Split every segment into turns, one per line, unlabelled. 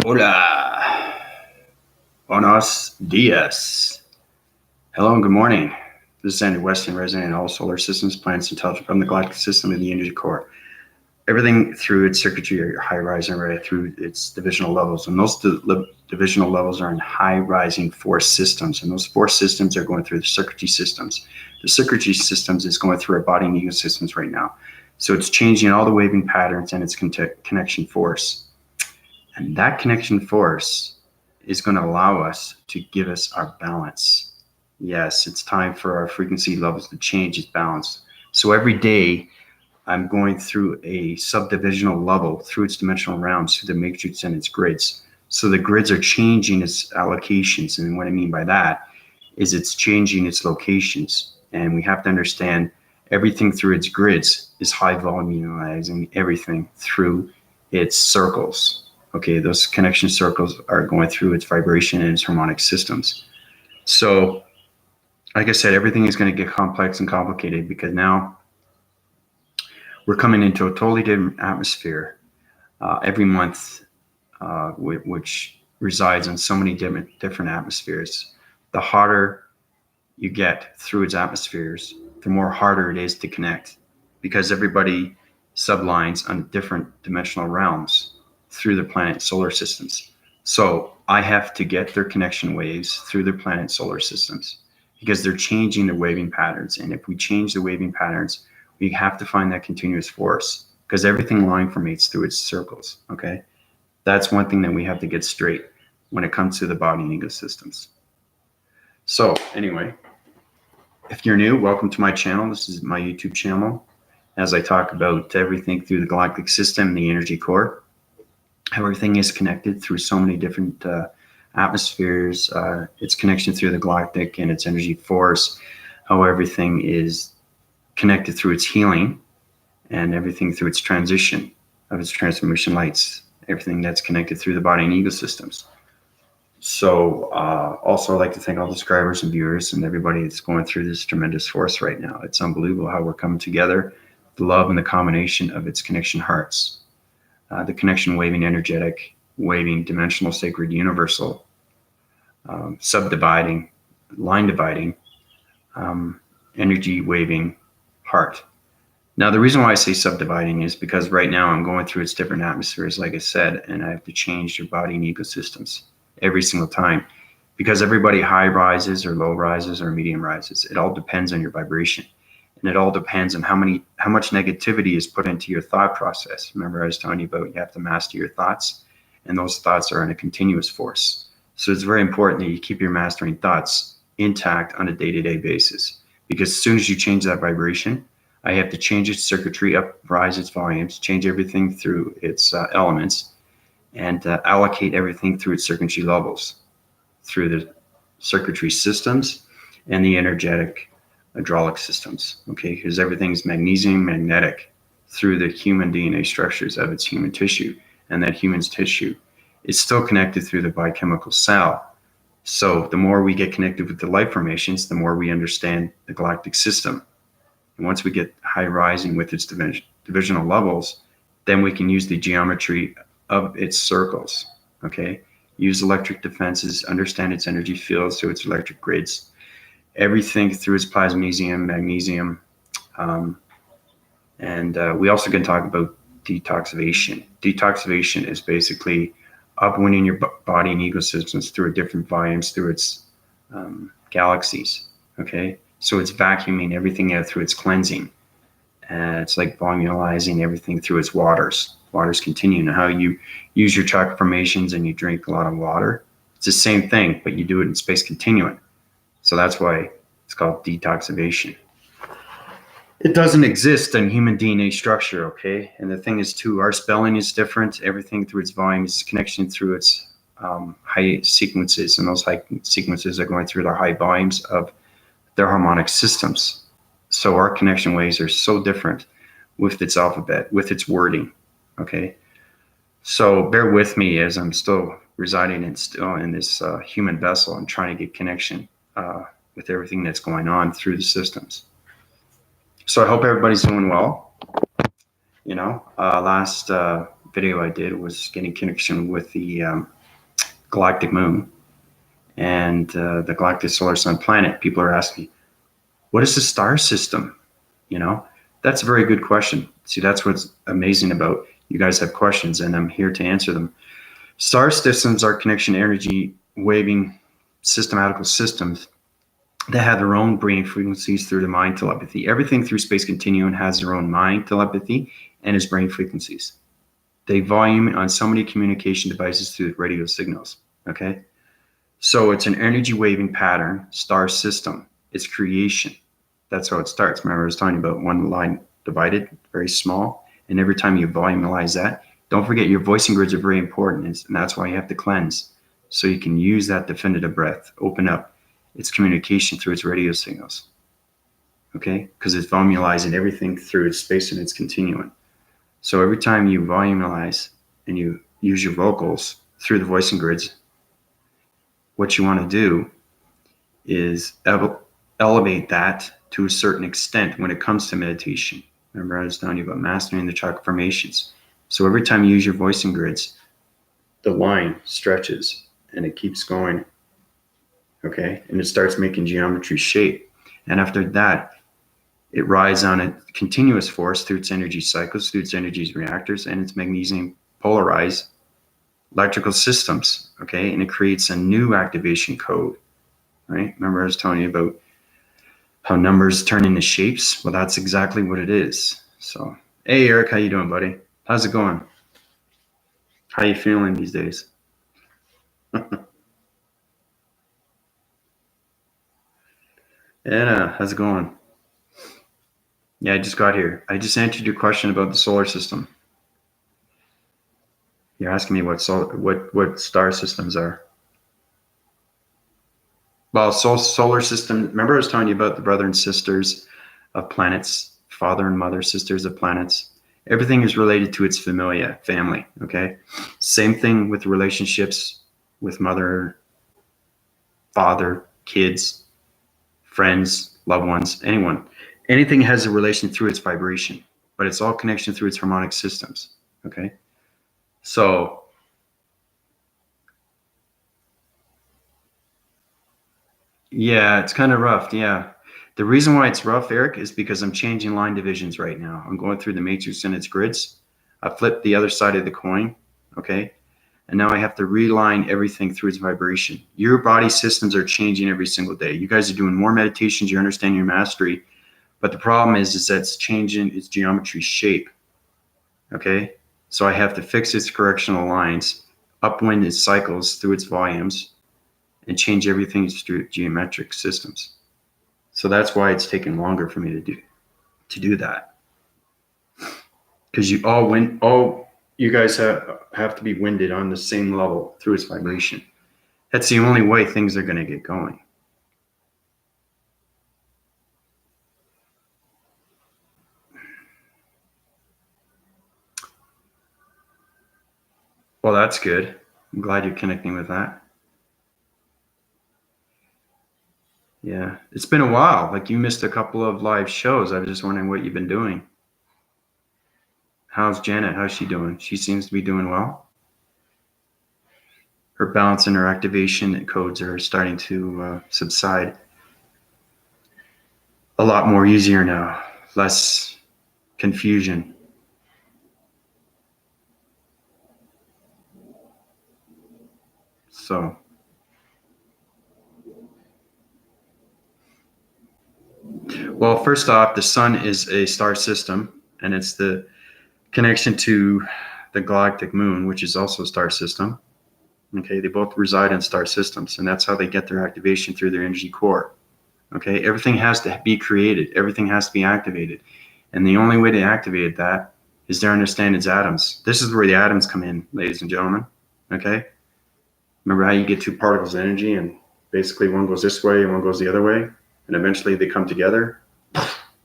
Hola, buenos dias. Hello and good morning. This is Andrew Weston, resident in all solar systems, planets, intelligent from the galactic system of the energy core. Everything through its circuitry or high rising array through its divisional levels. And those divisional levels are in high rising force systems. And those force systems are going through the circuitry systems. The circuitry systems is going through our body and ego systems right now. So it's changing all the waving patterns and its connection force. And that connection force is going to allow us to give us our balance. Yes, it's time for our frequency levels to change its balance. So every day I'm going through a subdivisional level through its dimensional realms, through the matrix and its grids. So the grids are changing its allocations. And what I mean by that is it's changing its locations. And we have to understand everything through its grids is high volumizing everything through its circles. Okay, those connection circles are going through its vibration and its harmonic systems. So, like I said, everything is going to get complex and complicated because now we're coming into a totally different atmosphere every month, which resides in so many different atmospheres. The hotter you get through its atmospheres, the more harder it is to connect because everybody sublines on different dimensional realms through the planet solar systems. So I have to get their connection waves through the planet solar systems because they're changing the waving patterns. And if we change the waving patterns, we have to find that continuous force because everything line formates through its circles. Okay. That's one thing that we have to get straight when it comes to the body and ego systems. So anyway, if you're new, welcome to my channel. This is my YouTube channel as I talk about everything through the galactic system, the energy core. How everything is connected through so many different atmospheres, its connection through the galactic and its energy force, how everything is connected through its healing and everything through its transition of its transformation lights, everything that's connected through the body and ego systems. So also I'd like to thank all the subscribers and viewers and everybody that's going through this tremendous force right now. It's unbelievable how we're coming together, the love and the combination of its connection hearts. The connection waving, energetic, waving, dimensional, sacred, universal, subdividing, line dividing, energy waving heart. Now, the reason why I say subdividing is because right now I'm going through its different atmospheres, like I said, and I have to change your body and ecosystems every single time because everybody high rises or low rises or medium rises. It all depends on your vibration. And it all depends on how much negativity is put into your thought process. Remember, I was telling you about you have to master your thoughts, and those thoughts are in a continuous force. So it's very important that you keep your mastering thoughts intact on a day-to-day basis, because as soon as you change that vibration, I have to change its circuitry up, rise its volumes, change everything through its elements, and allocate everything through its circuitry levels, through the circuitry systems and the energetic hydraulic systems, okay, because everything's magnesium magnetic through the human DNA structures of its human tissue, and that human's tissue is still connected through the biochemical cell. So the more we get connected with the light formations, the more we understand the galactic system. And once we get high rising with its divisional levels, then we can use the geometry of its circles, okay, use electric defenses, understand its energy fields, so its electric grids, everything through its plasmesium, magnesium, and we also can talk about detoxivation. Detoxivation is basically upwinding your body and ecosystems through different volumes through its galaxies. Okay, so it's vacuuming everything out through its cleansing. It's like volumizing everything through its waters. Waters continue. And how you use your chakra formations and you drink a lot of water, it's the same thing, but you do it in space continuum. So that's why it's called detoxivation. It doesn't exist in human DNA structure, okay? And the thing is, too, our spelling is different. Everything through its volume is connection through its high sequences, and those high sequences are going through the high volumes of their harmonic systems. So our connection waves are so different with its alphabet, with its wording, okay? So bear with me as I'm still residing in this human vessel and trying to get connection with everything that's going on through the systems. So I hope everybody's doing well. You know, last video I did was getting connection with the galactic moon and the galactic solar sun planet, people are asking me, what is the star system? You know, that's a very good question. See, that's what's amazing about you guys have questions, and I'm here to answer them. Star systems are connection energy waving systematical systems that have their own brain frequencies through the mind telepathy. Everything through space continuum has their own mind telepathy and its brain frequencies. They volume on so many communication devices through radio signals. Okay, so it's an energy waving pattern, star system. It's creation. That's how it starts. Remember, I was talking about one line divided, very small, and every time you volumelize that, don't forget your voicing grids are very important, and that's why you have to cleanse, so you can use that definitive breath, open up its communication through its radio signals. Okay, because it's volumalizing everything through its space and its continuum. So every time you volumelize and you use your vocals through the voicing grids, what you want to do is elevate that to a certain extent when it comes to meditation. Remember, I was telling you about mastering the chakra formations. So every time you use your voicing grids, the line stretches and it keeps going. Okay, and it starts making geometry shape. And after that, it rides on a continuous force through its energy cycles, through its energy reactors, and its magnesium polarized electrical systems. Okay, and it creates a new activation code. Right? Remember, I was telling you about how numbers turn into shapes. Well, that's exactly what it is. So, hey, Eric, how you doing, buddy? How's it going? How you feeling these days? Anna, how's it going? Yeah, I just got here. I just answered your question about the solar system. You're asking me what star systems are. Well, solar system. Remember, I was telling you about the brother and sisters of planets, father and mother, sisters of planets. Everything is related to its familia, family. Okay, same thing with relationships with mother, father, kids, friends, loved ones, anyone. Anything has a relation through its vibration, but it's all connection through its harmonic systems. Okay, so yeah, it's kind of rough. Yeah. The reason why it's rough, Eric, is because I'm changing line divisions right now. I'm going through the matrix and its grids. I flipped the other side of the coin. Okay. And now I have to realign everything through its vibration. Your body systems are changing every single day. You guys are doing more meditations. You understand your mastery. But the problem is that it's changing its geometry shape. Okay. So I have to fix its correctional lines, upwind its cycles through its volumes, and change everything through geometric systems. So that's why it's taken longer for me to do that. Because you guys have to be winded on the same level through its vibration. That's the only way things are going to get going. Well, that's good. I'm glad you're connecting with that. Yeah, it's been a while. Like you missed a couple of live shows. I was just wondering what you've been doing. How's Janet? How's she doing? She seems to be doing well. Her balance and her activation codes are starting to subside. A lot more easier now. Less confusion. So, well, first off, the sun is a star system, and it's the connection to the galactic moon, which is also a star system. Okay, they both reside in star systems, and that's how they get their activation through their energy core. Okay, everything has to be created, everything has to be activated, and the only way to activate that is to understand its atoms. This is where the atoms come in, ladies and gentlemen. Okay, remember how you get two particles of energy, and basically one goes this way and one goes the other way, and eventually they come together.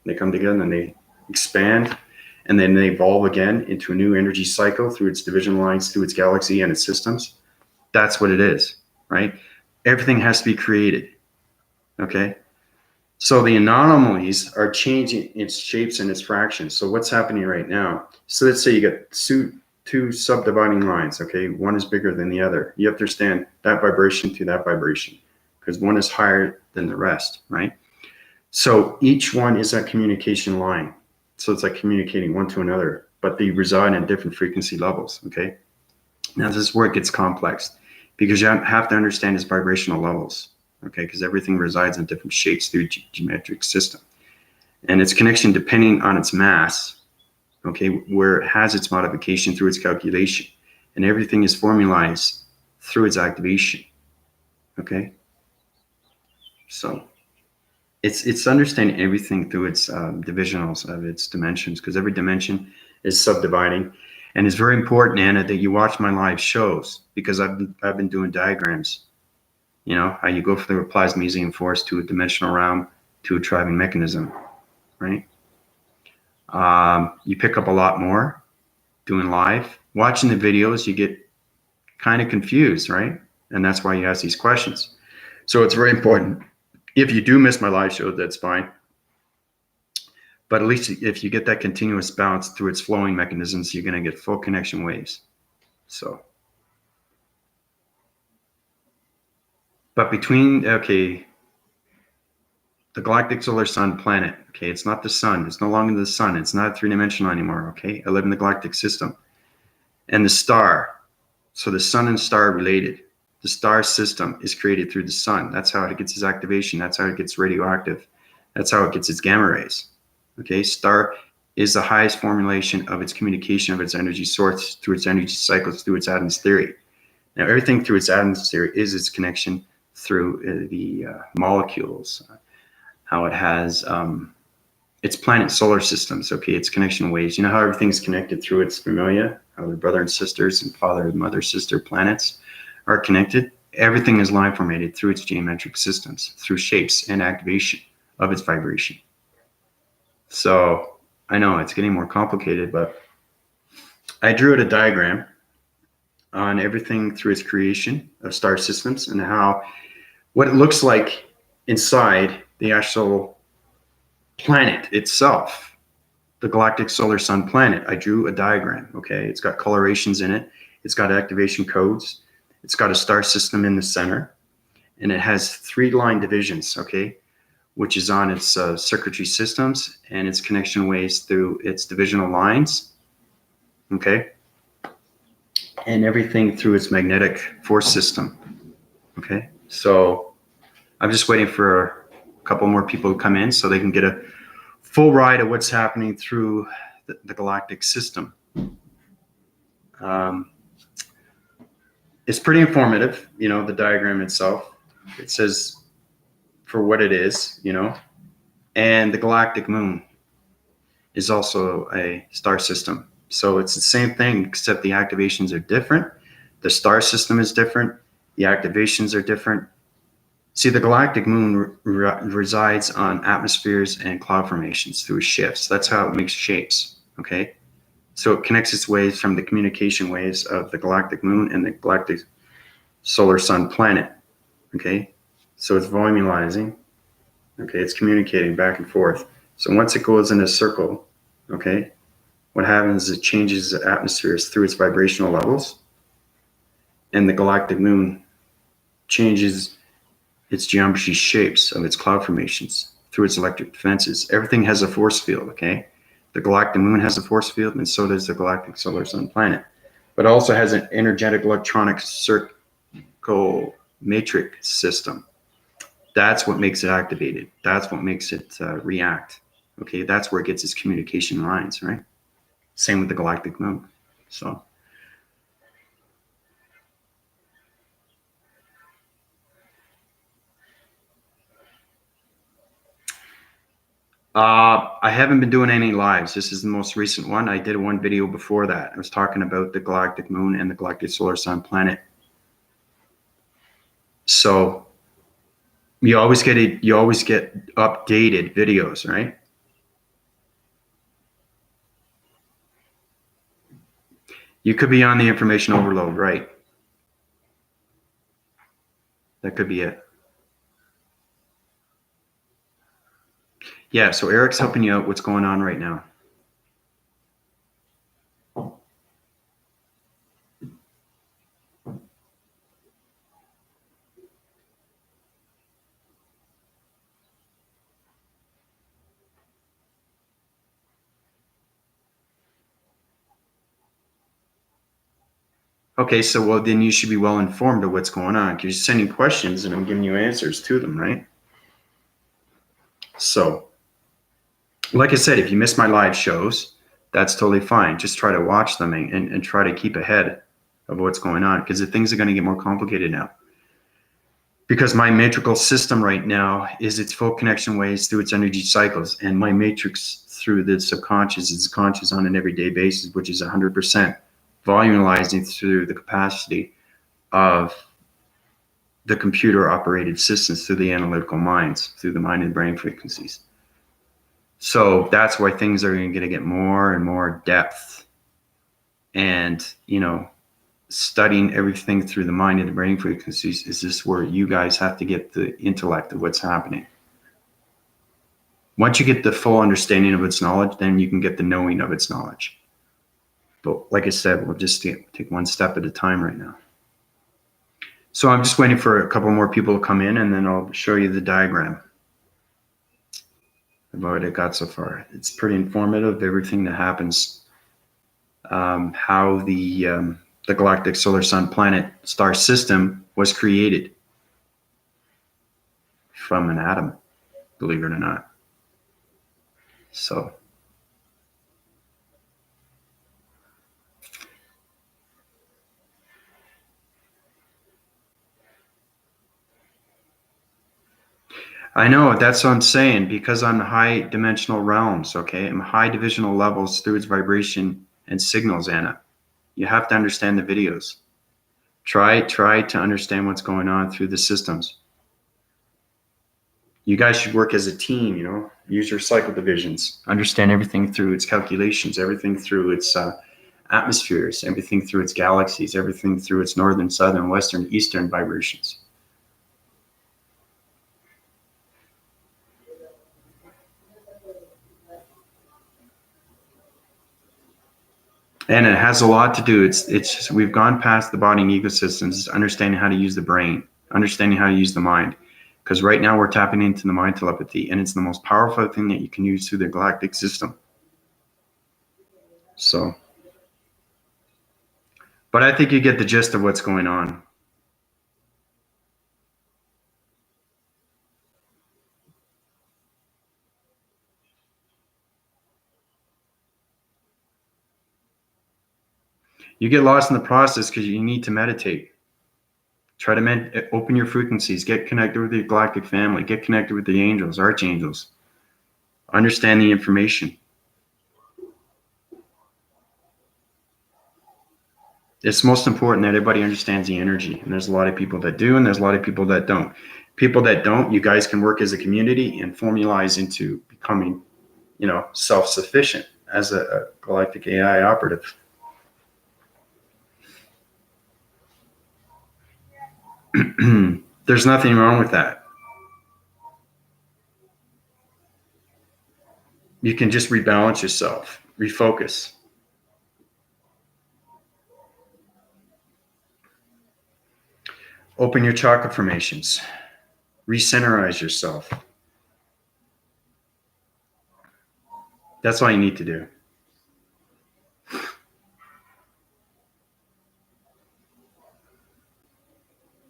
They come together and then they expand, and then they evolve again into a new energy cycle through its division lines, through its galaxy and its systems. That's what it is, right? Everything has to be created. Okay. So the anomalies are changing its shapes and its fractions. So what's happening right now? So let's say you got two two subdividing lines, okay? One is bigger than the other. You have to understand that vibration to that vibration because one is higher than the rest, right? So each one is a communication line. So it's like communicating one to another, but they reside in different frequency levels, okay? Now this is where it gets complex because you have to understand its vibrational levels, okay? Because everything resides in different shapes through geometric system. And its connection depending on its mass, okay, where it has its modification through its calculation. And everything is formalized through its activation, okay? So it's understanding everything through its divisionals of its dimensions, because every dimension is subdividing. And it's very important, Anna, that you watch my live shows, because I've been doing diagrams. You know, how you go from the plasmesium force to a dimensional realm to a driving mechanism, right? You pick up a lot more doing live. Watching the videos, you get kind of confused, right? And that's why you ask these questions. So it's very important. If you do miss my live show, that's fine. But at least if you get that continuous bounce through its flowing mechanisms, you're going to get full connection waves. So, but between, okay, the galactic solar sun planet, okay, it's not the sun. It's no longer the sun. It's not three-dimensional anymore, okay? I live in the galactic system. And the star, so the sun and star are related. The star system is created through the sun. That's how it gets its activation. That's how it gets radioactive. That's how it gets its gamma rays. Okay, star is the highest formulation of its communication of its energy source through its energy cycles, through its atoms theory. Now, everything through its atoms theory is its connection through the molecules, how it has its planet solar systems, okay, its connection waves. You know how everything's connected through its familia, how the brother and sisters and father and mother sister planets are connected? Everything is line formated through its geometric systems, through shapes and activation of its vibration. So I know it's getting more complicated, but I drew out a diagram on everything through its creation of star systems and how what it looks like inside the actual planet itself, the galactic solar sun planet. I drew a diagram, okay? It's got colorations in it. It's got activation codes. It's got a star system in the center, and it has 3 line divisions, okay? Which is on its circuitry systems and its connection ways through its divisional lines, okay? And everything through its magnetic force system, okay? So I'm just waiting for a couple more people to come in so they can get a full ride of what's happening through the galactic system. It's pretty informative, you know, the diagram itself. It says for what it is, you know, and the galactic moon is also a star system. So it's the same thing, except the activations are different. The star system is different. The activations are different. See, the galactic moon resides on atmospheres and cloud formations through shifts. That's how it makes shapes, okay? So it connects its waves from the communication waves of the galactic moon and the galactic solar sun planet, okay? So it's volumizing, okay? It's communicating back and forth. So once it goes in a circle, okay, what happens is it changes the atmospheres through its vibrational levels, and the galactic moon changes its geometry shapes of its cloud formations through its electric defenses. Everything has a force field, okay? The galactic moon has a force field, and so does the galactic solar sun planet. But it also has an energetic electronic circle matrix system. That's what makes it activated. That's what makes it react. Okay, that's where it gets its communication lines, right? Same with the galactic moon. So I haven't been doing any lives. This is the most recent one. I did one video before that. I was talking about the galactic moon and the galactic solar sun planet. So you always get updated videos, right? You could be on the information overload, right? That could be it. Yeah, so Eric's helping you out what's going on right now. Okay, so well, then you should be well informed of what's going on because you're sending questions and I'm giving you answers to them, right? So, like I said, if you miss my live shows, that's totally fine. Just try to watch them and try to keep ahead of what's going on because the things are going to get more complicated now. Because my matrical system right now is its full connection waves through its energy cycles, and my matrix through the subconscious is conscious on an everyday basis, which is 100% volumizing through the capacity of the computer operated systems through the analytical minds, through the mind and brain frequencies. So that's why things are going to get more and more depth. And, studying everything through the mind and the brain frequencies is just where you guys have to get the intellect of what's happening. Once you get the full understanding of its knowledge, then you can get the knowing of its knowledge. But like I said, we'll just take one step at a time right now. So I'm just waiting for a couple more people to come in, and then I'll show you the diagram of what it got so far. It's pretty informative, everything that happens, how the galactic solar sun planet star system was created from an atom, believe it or not. So I know, that's what I'm saying, because I'm high dimensional realms, okay? I'm high divisional levels through its vibration and signals, Anna. You have to understand the videos. Try to understand what's going on through the systems. You guys should work as a team, use your cycle divisions, understand everything through its calculations, everything through its atmospheres, everything through its galaxies, everything through its northern, southern, western, eastern vibrations. And it has a lot to do. It's just, we've gone past the body and ecosystems, it's understanding how to use the brain, understanding how to use the mind. Because right now we're tapping into the mind telepathy, and it's the most powerful thing that you can use through the galactic system. So, but I think you get the gist of what's going on. You get lost in the process because you need to meditate. Try to open your frequencies, get connected with your galactic family, get connected with the angels, archangels. Understand the information. It's most important that everybody understands the energy. And there's a lot of people that do, and there's a lot of people that don't. People that don't, you guys can work as a community and formalize into becoming, self-sufficient as a galactic AI operative. There's nothing wrong with that. You can just rebalance yourself, refocus. Open your chakra formations, recenterize yourself. That's all you need to do.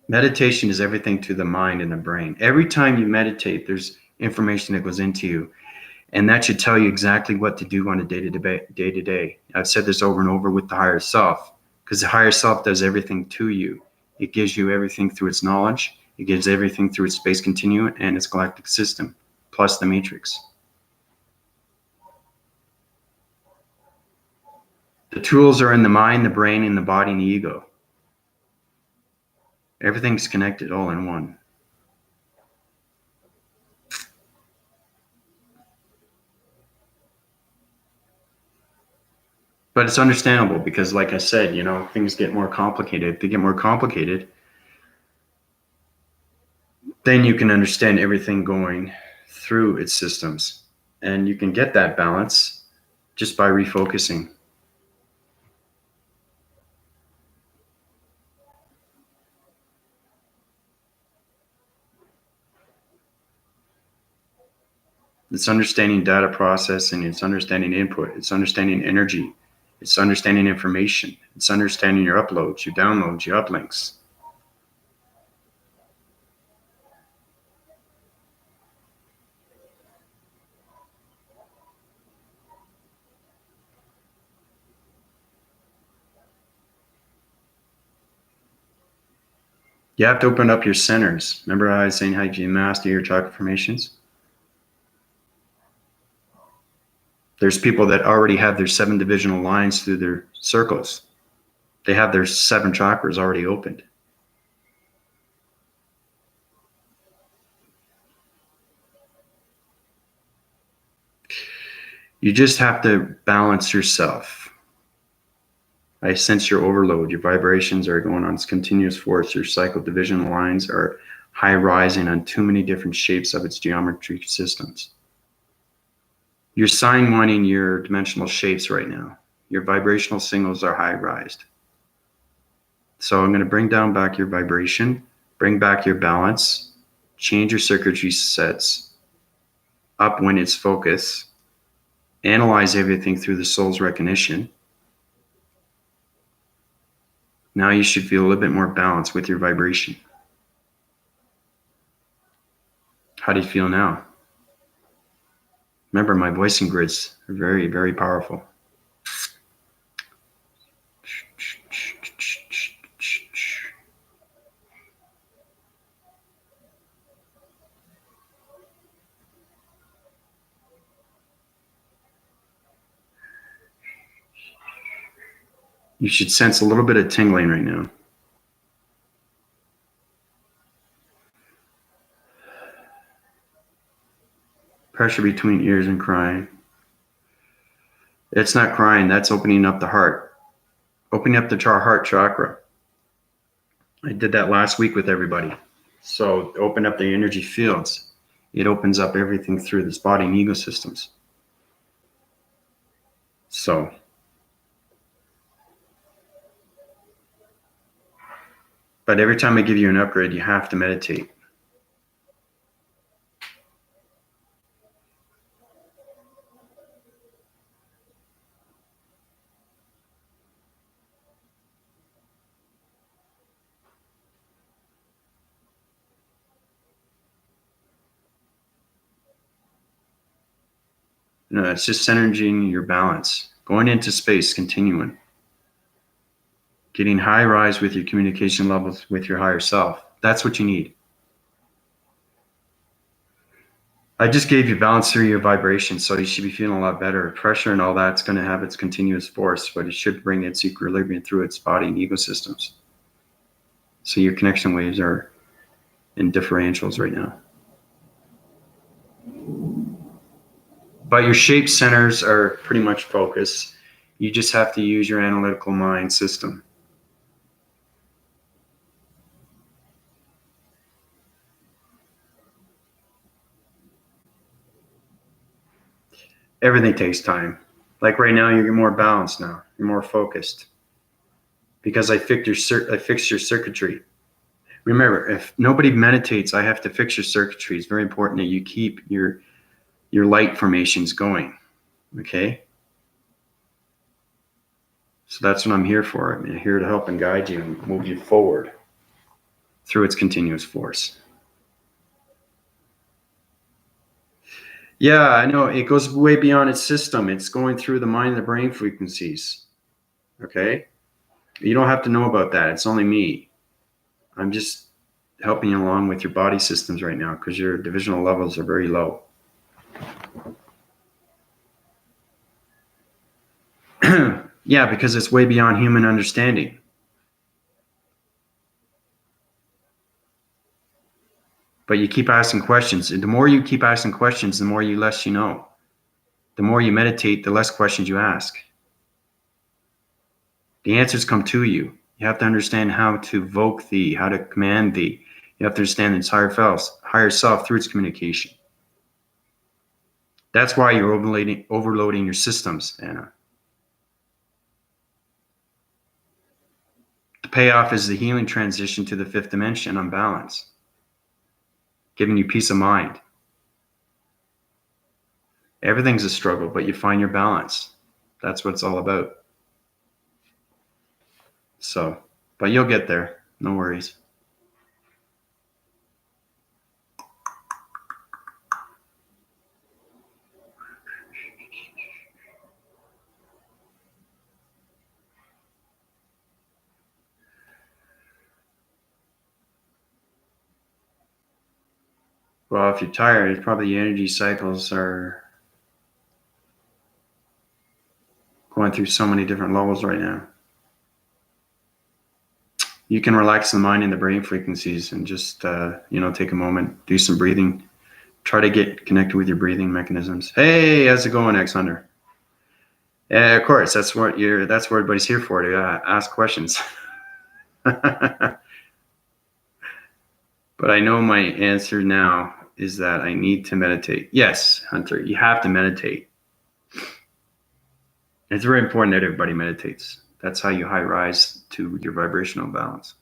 Meditation is everything to the mind and the brain. Every time you meditate, there's information that goes into you, and that should tell you exactly what to do on a day-to-day. I've said this over and over with the higher self, because the higher self does everything to you. It gives you everything through its knowledge. It gives everything through its space continuum and its galactic system, plus the matrix. The tools are in the mind, the brain, and the body, and the ego. Everything's connected all in one. But it's understandable because, like I said, things get more complicated. If they get more complicated, then you can understand everything going through its systems. And you can get that balance just by refocusing. It's understanding data processing, it's understanding input, it's understanding energy, It's understanding information. It's understanding your uploads, your downloads, your uplinks. You have to open up your centers. Remember how I was saying how you master your chakra formations? There's people that already have their 7 divisional lines through their circles. They have their 7 chakras already opened. You just have to balance yourself. I sense your overload. Your vibrations are going on continuous force. Your cycle division lines are high rising on too many different shapes of its geometry systems. You're sign winding your dimensional shapes right now. Your vibrational signals are high rised. So I'm going to bring down back your vibration, bring back your balance, change your circuitry sets up when it's focus, analyze everything through the soul's recognition. Now you should feel a little bit more balanced with your vibration. How do you feel now? Remember, my voicing grids are very, very powerful. You should sense a little bit of tingling right now. Pressure between ears and crying. It's not crying, that's opening up the heart. Opening up the heart chakra. I did that last week with everybody. So open up the energy fields. It opens up everything through this body and ego systems. So but every time I give you an upgrade, you have to meditate. No, it's just centering your balance, going into space, continuing, getting high rise with your communication levels with your higher self. That's what you need. I just gave you balance through your vibration, so you should be feeling a lot better. Pressure and all that's going to have its continuous force, but it should bring its equilibrium through its body and ego systems. So your connection waves are in differentials right now. But your shape centers are pretty much focused. You just have to use your analytical mind system. Everything takes time. Like right now, you're more balanced now. You're more focused. Because I fixed your circuitry. Remember, if nobody meditates, I have to fix your circuitry. It's very important that you keep your light formations going. Okay? So that's what I'm here for. I'm here to help and guide you and move you forward through its continuous force. Yeah, I know. It goes way beyond its system. It's going through the mind and the brain frequencies. Okay? You don't have to know about that. It's only me. I'm just helping you along with your body systems right now because your divisional levels are very low. Yeah, because it's way beyond human understanding. But you keep asking questions. And the more you keep asking questions, the more less you know. The more you meditate, the less questions you ask. The answers come to you. You have to understand how to evoke thee, how to command thee. You have to understand its higher self through its communication. That's why you're overloading your systems, Anna. The payoff is the healing transition to the 5th dimension on balance, giving you peace of mind. Everything's a struggle, but you find your balance. That's what it's all about. So, but you'll get there. No worries. Well, if you're tired, it's probably the energy cycles are going through so many different levels right now. You can relax the mind and the brain frequencies and just, take a moment, do some breathing. Try to get connected with your breathing mechanisms. Hey, how's it going, X-Hunter? Yeah, of course. That's what everybody's here for, to ask questions. But I know my answer now is that I need to meditate. Yes, Hunter, you have to meditate. It's very important that everybody meditates. That's how you high rise to your vibrational balance.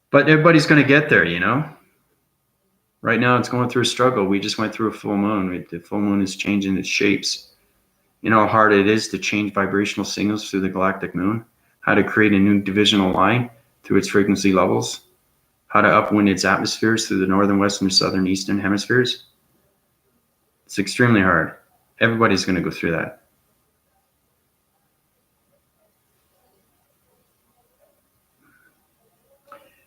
But everybody's going to get there, Right now, it's going through a struggle. We just went through a full moon. The full moon is changing its shapes. You know how hard it is to change vibrational signals through the galactic moon? How to create a new divisional line through its frequency levels? How to upwind its atmospheres through the northern, western, southern, eastern hemispheres? It's extremely hard. Everybody's going to go through that.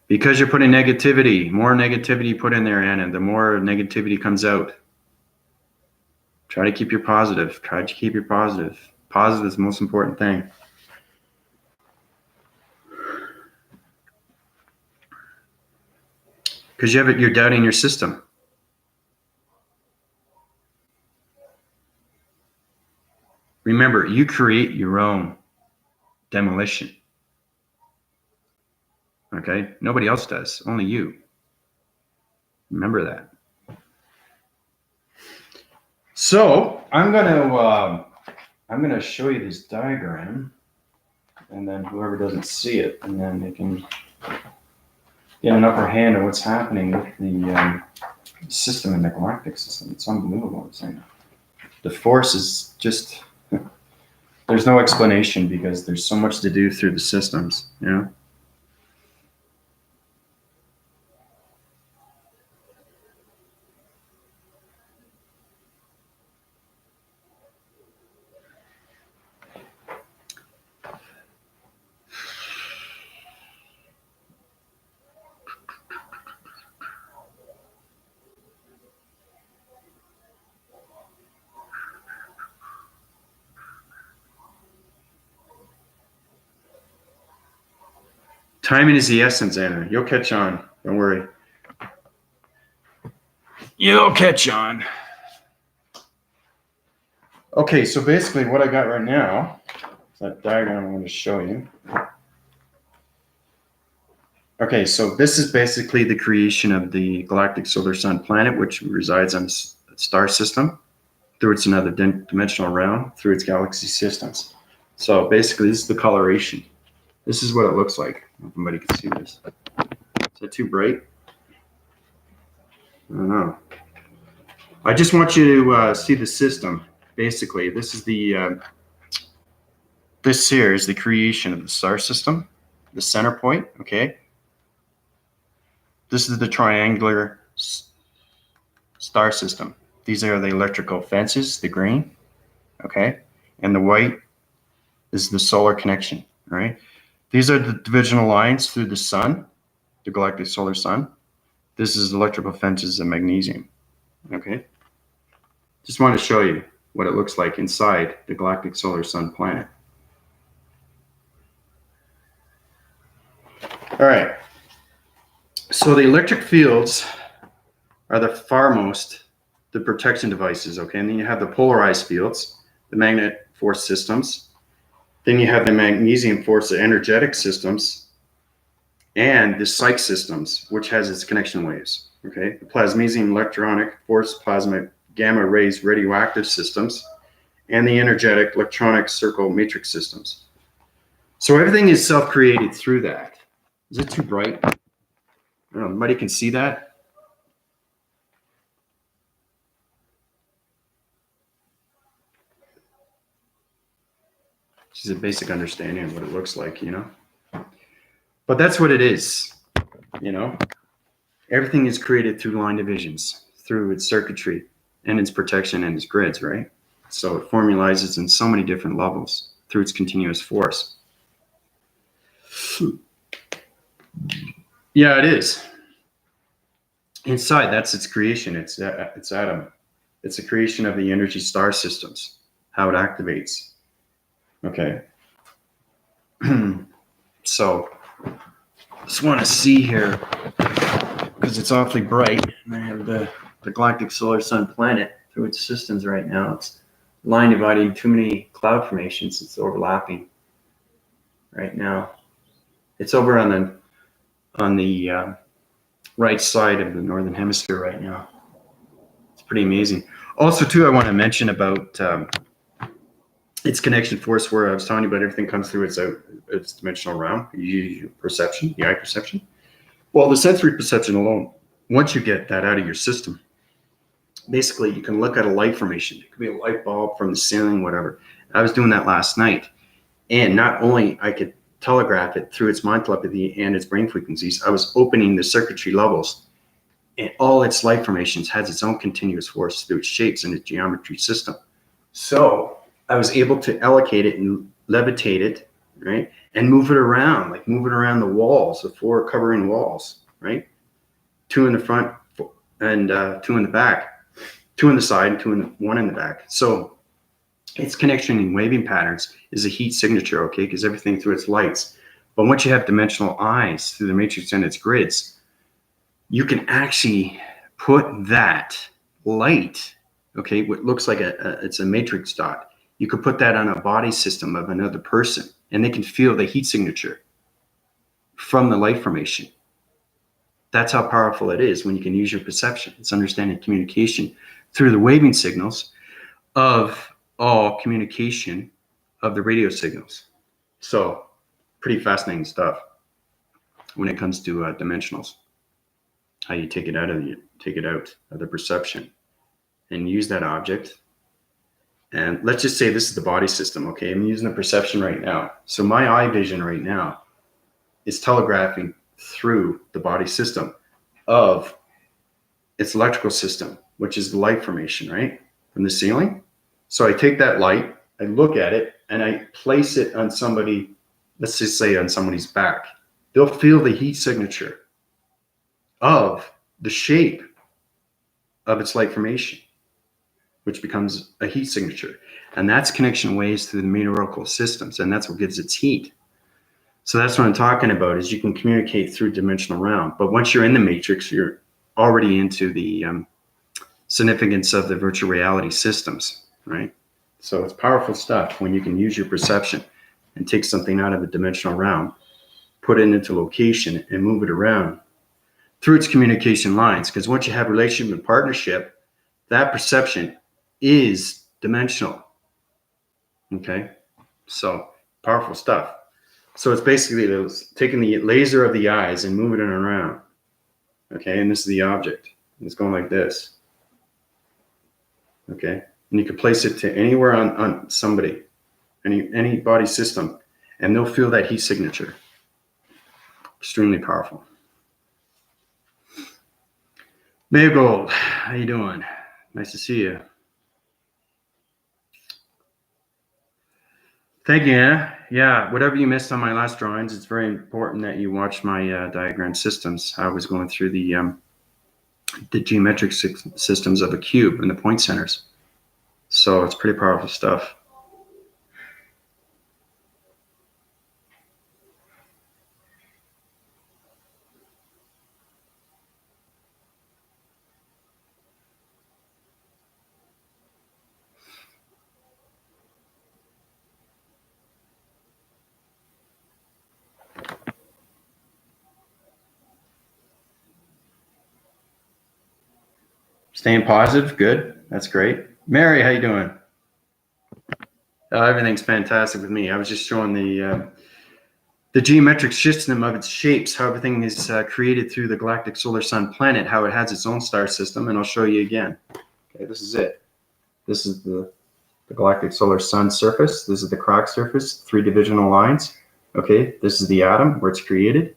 Because you're putting negativity, more negativity you put in there, Anna, the more negativity comes out. Try to keep your positive. Try to keep your positive. Positive is the most important thing. Because you're doubting your system. Remember, you create your own demolition. Okay? Nobody else does. Only you. Remember that. So I'm gonna show you this diagram, and then whoever doesn't see it, and then they can get an upper hand on what's happening with the system in the galactic system. It's unbelievable. The force is just there's no explanation because there's so much to do through the systems, Timing is the essence, Anna. You'll catch on. Don't worry. You'll catch on. Okay, so basically what I got right now is that diagram I'm going to show you. Okay, so this is basically the creation of the galactic solar sun planet, which resides on a star system through its another dimensional realm, through its galaxy systems. So basically, this is the coloration. This is what it looks like. If anybody can see this. Is that too bright? I don't know. I just want you to see the system. Basically, this is this here is the creation of the star system, the center point. Okay. This is the triangular star system. These are the electrical fences, the green. Okay, and the white is the solar connection. All right. These are the divisional lines through the sun, the galactic solar sun. This is electrical fences of magnesium. Okay. Just want to show you what it looks like inside the galactic solar sun planet. All right. So the electric fields are the farmost, the protection devices. Okay. And then you have the polarized fields, the magnet force systems. Then you have the magnesium force, the energetic systems, and the psych systems, which has its connection waves. Okay, the plasmesium electronic force plasma gamma rays radioactive systems, and the energetic electronic circle matrix systems. So everything is self-created through that. Is it too bright? I don't know, everybody can see that? Just a basic understanding of what it looks like, you know. But that's what it is, you know. Everything is created through line divisions, through its circuitry and its protection and its grids, right? So it formalizes in so many different levels through its continuous force. Yeah, it is. Inside, that's its creation. It's atom. It's a creation of the energy star systems, how it activates. Okay. So, just want to see here, because it's awfully bright, and I have the galactic solar sun planet through its systems right now. It's line dividing too many cloud formations. It's overlapping right now. It's over on the right side of the northern hemisphere right now. It's pretty amazing. Also, too, I want to mention about its connection force, where I was telling you about everything comes through its dimensional realm. You use your perception, the eye perception. Well, the sensory perception alone, once you get that out of your system, basically you can look at a light formation. It could be a light bulb from the ceiling, whatever. I was doing that last night. And not only I could telegraph it through its mind telepathy and its brain frequencies, I was opening the circuitry levels, and all its light formations has its own continuous force through its shapes and its geometry system. So I was able to allocate it and levitate it, right? And move it around, like move it around the walls, the 4 covering walls, right? 2 in the front and 2 in the back, 2 in the side, and 1 in the back. So its connection in waving patterns is a heat signature, okay? Because everything through its lights. But once you have dimensional eyes through the matrix and its grids, you can actually put that light, okay, what looks like it's a matrix dot. You could put that on a body system of another person, and they can feel the heat signature from the light formation. That's how powerful it is when you can use your perception. It's understanding communication through the waving signals of all communication of the radio signals. So pretty fascinating stuff when it comes to dimensionals. How you take it out of the perception and use that object. And let's just say this is the body system, okay? I'm using the perception right now. So my eye vision right now is telegraphing through the body system of its electrical system, which is the light formation, right? From the ceiling. So I take that light, I look at it, and I place it on somebody, let's just say on somebody's back. They'll feel the heat signature of the shape of its light formation, which becomes a heat signature. And that's connection waves through the meteorical systems, and that's what gives its heat. So that's what I'm talking about, is you can communicate through dimensional realm. But once you're in the matrix, you're already into the significance of the virtual reality systems, right? So it's powerful stuff when you can use your perception and take something out of the dimensional realm, put it into location, and move it around through its communication lines. Because once you have relationship and partnership, that perception is dimensional. Okay, so powerful stuff. So it's basically taking the laser of the eyes and moving it around. Okay, and this is the object. It's going like this. Okay, and you can place it to anywhere on somebody, any body system, and they'll feel that heat signature. Extremely powerful. Maygold, how you doing? Nice to see you. Thank you, Anna. Yeah, whatever you missed on my last drawings, it's very important that you watch my diagram systems. I was going through the geometric systems of a cube and the point centers. So it's pretty powerful stuff. Staying positive, good. That's great. Mary, how you doing? Everything's fantastic with me. I was just showing the geometric system of its shapes, how everything is created through the galactic solar sun planet, how it has its own star system, and I'll show you again. Okay, this is it. This is the the galactic solar sun surface. This is the crack surface, 3 divisional lines. Okay, this is the atom where it's created.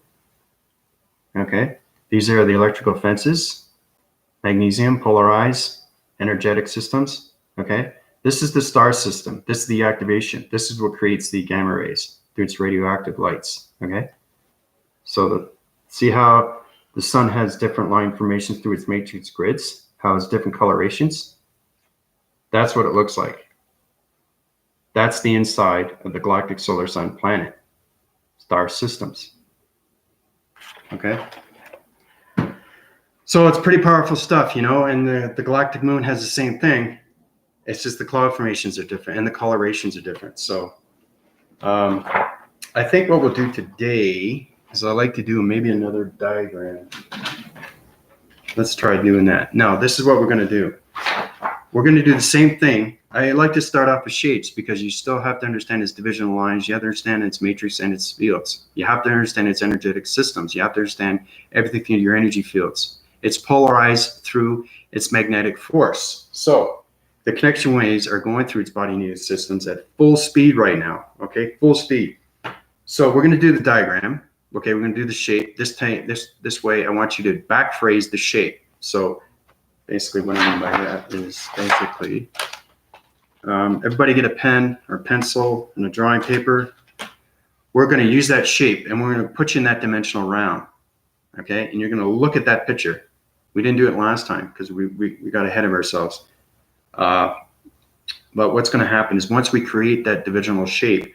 Okay, these are the electrical fences, magnesium, polarized, energetic systems. Okay, this is the star system. This is the activation. This is what creates the gamma rays through its radioactive lights. Okay, so see how the sun has different line formations through its matrix grids, how it's different colorations. That's what it looks like. That's the inside of the galactic solar sun planet, star systems. Okay. So it's pretty powerful stuff, you know, and the galactic moon has the same thing. It's just the cloud formations are different and the colorations are different. So I think what we'll do today is I like to do maybe another diagram. Let's try doing that. Now, this is what we're going to do. We're going to do the same thing. I like to start off with shapes because you still have to understand its divisional lines. You have to understand its matrix and its fields. You have to understand its energetic systems. You have to understand everything through your energy fields. It's polarized through its magnetic force. So the connection waves are going through its body needed systems at full speed right now. Okay, full speed. So we're going to do the diagram. Okay, we're going to do the shape. This way, I want you to back phrase the shape. So basically what I mean by that is basically everybody get a pen or pencil and a drawing paper. We're going to use that shape and we're going to put you in that dimensional round. Okay, and you're going to look at that picture. We didn't do it last time because we got ahead of ourselves. But what's going to happen is once we create that divisional shape,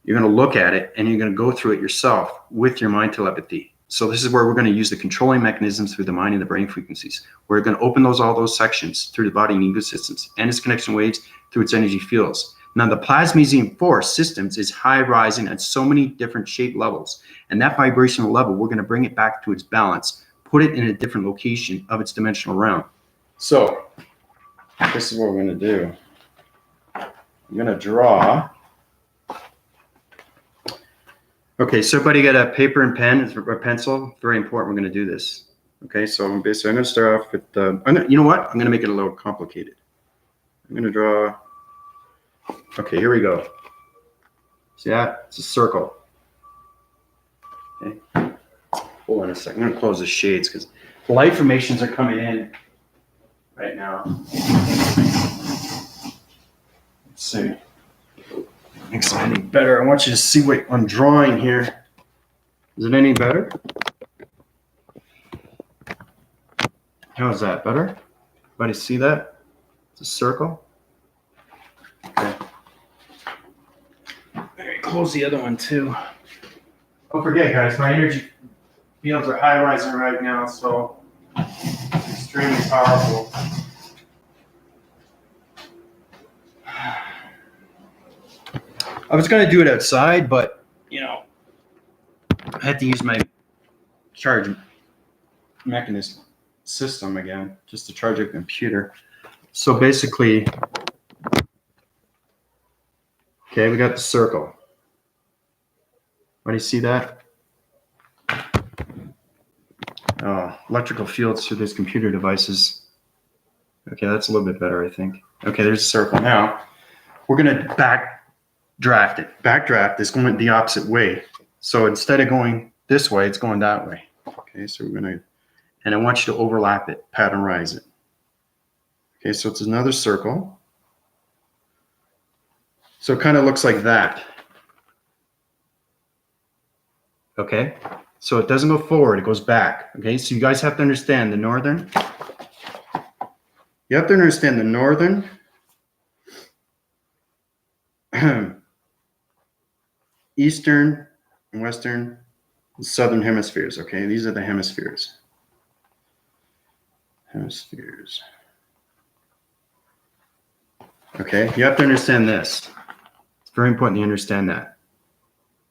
you're going to look at it and you're going to go through it yourself with your mind telepathy. So this is where we're going to use the controlling mechanisms through the mind and the brain frequencies. We're going to open all those sections through the body and ecosystems and its connection waves through its energy fields. Now, the plasmesium force systems is high rising at so many different shape levels. And that vibrational level, we're going to bring it back to its balance, put it in a different location of its dimensional realm. So this is what we're going to do. I'm going to draw. Okay, so everybody got a paper and pen or pencil? Very important. We're going to do this. Okay, so basically I'm going to start off with, you know what? I'm going to make it a little complicated. I'm going to draw. Okay, here we go. See that? It's a circle. Okay. Hold on a second. I'm going to close the shades because the light formations are coming in right now. Let's see. Makes it any better. I want you to see what I'm drawing here. Is it any better? How is that? Better? Everybody see that? It's a circle. Okay. Close the other one too. Don't forget, guys, my energy fields are high rising right now, so it's extremely powerful. I was going to do it outside, but, you know, I had to use my charge mechanism system again, just to charge a computer. So basically, okay, we got the circle. Do you see that? Electrical fields through these computer devices. Okay, that's a little bit better, I think. Okay, there's a circle. Now, we're going to backdraft it. Backdraft is going the opposite way. So instead of going this way, it's going that way. Okay, so we're going to, and I want you to overlap it, patternize it. Okay, so it's another circle. So it kind of looks like that. Okay, so it doesn't go forward, it goes back. Okay, so you guys have to understand the northern. You have to understand the northern eastern and western and southern hemispheres. Okay, these are the hemispheres. Hemispheres. Okay, you have to understand this. It's very important you understand that.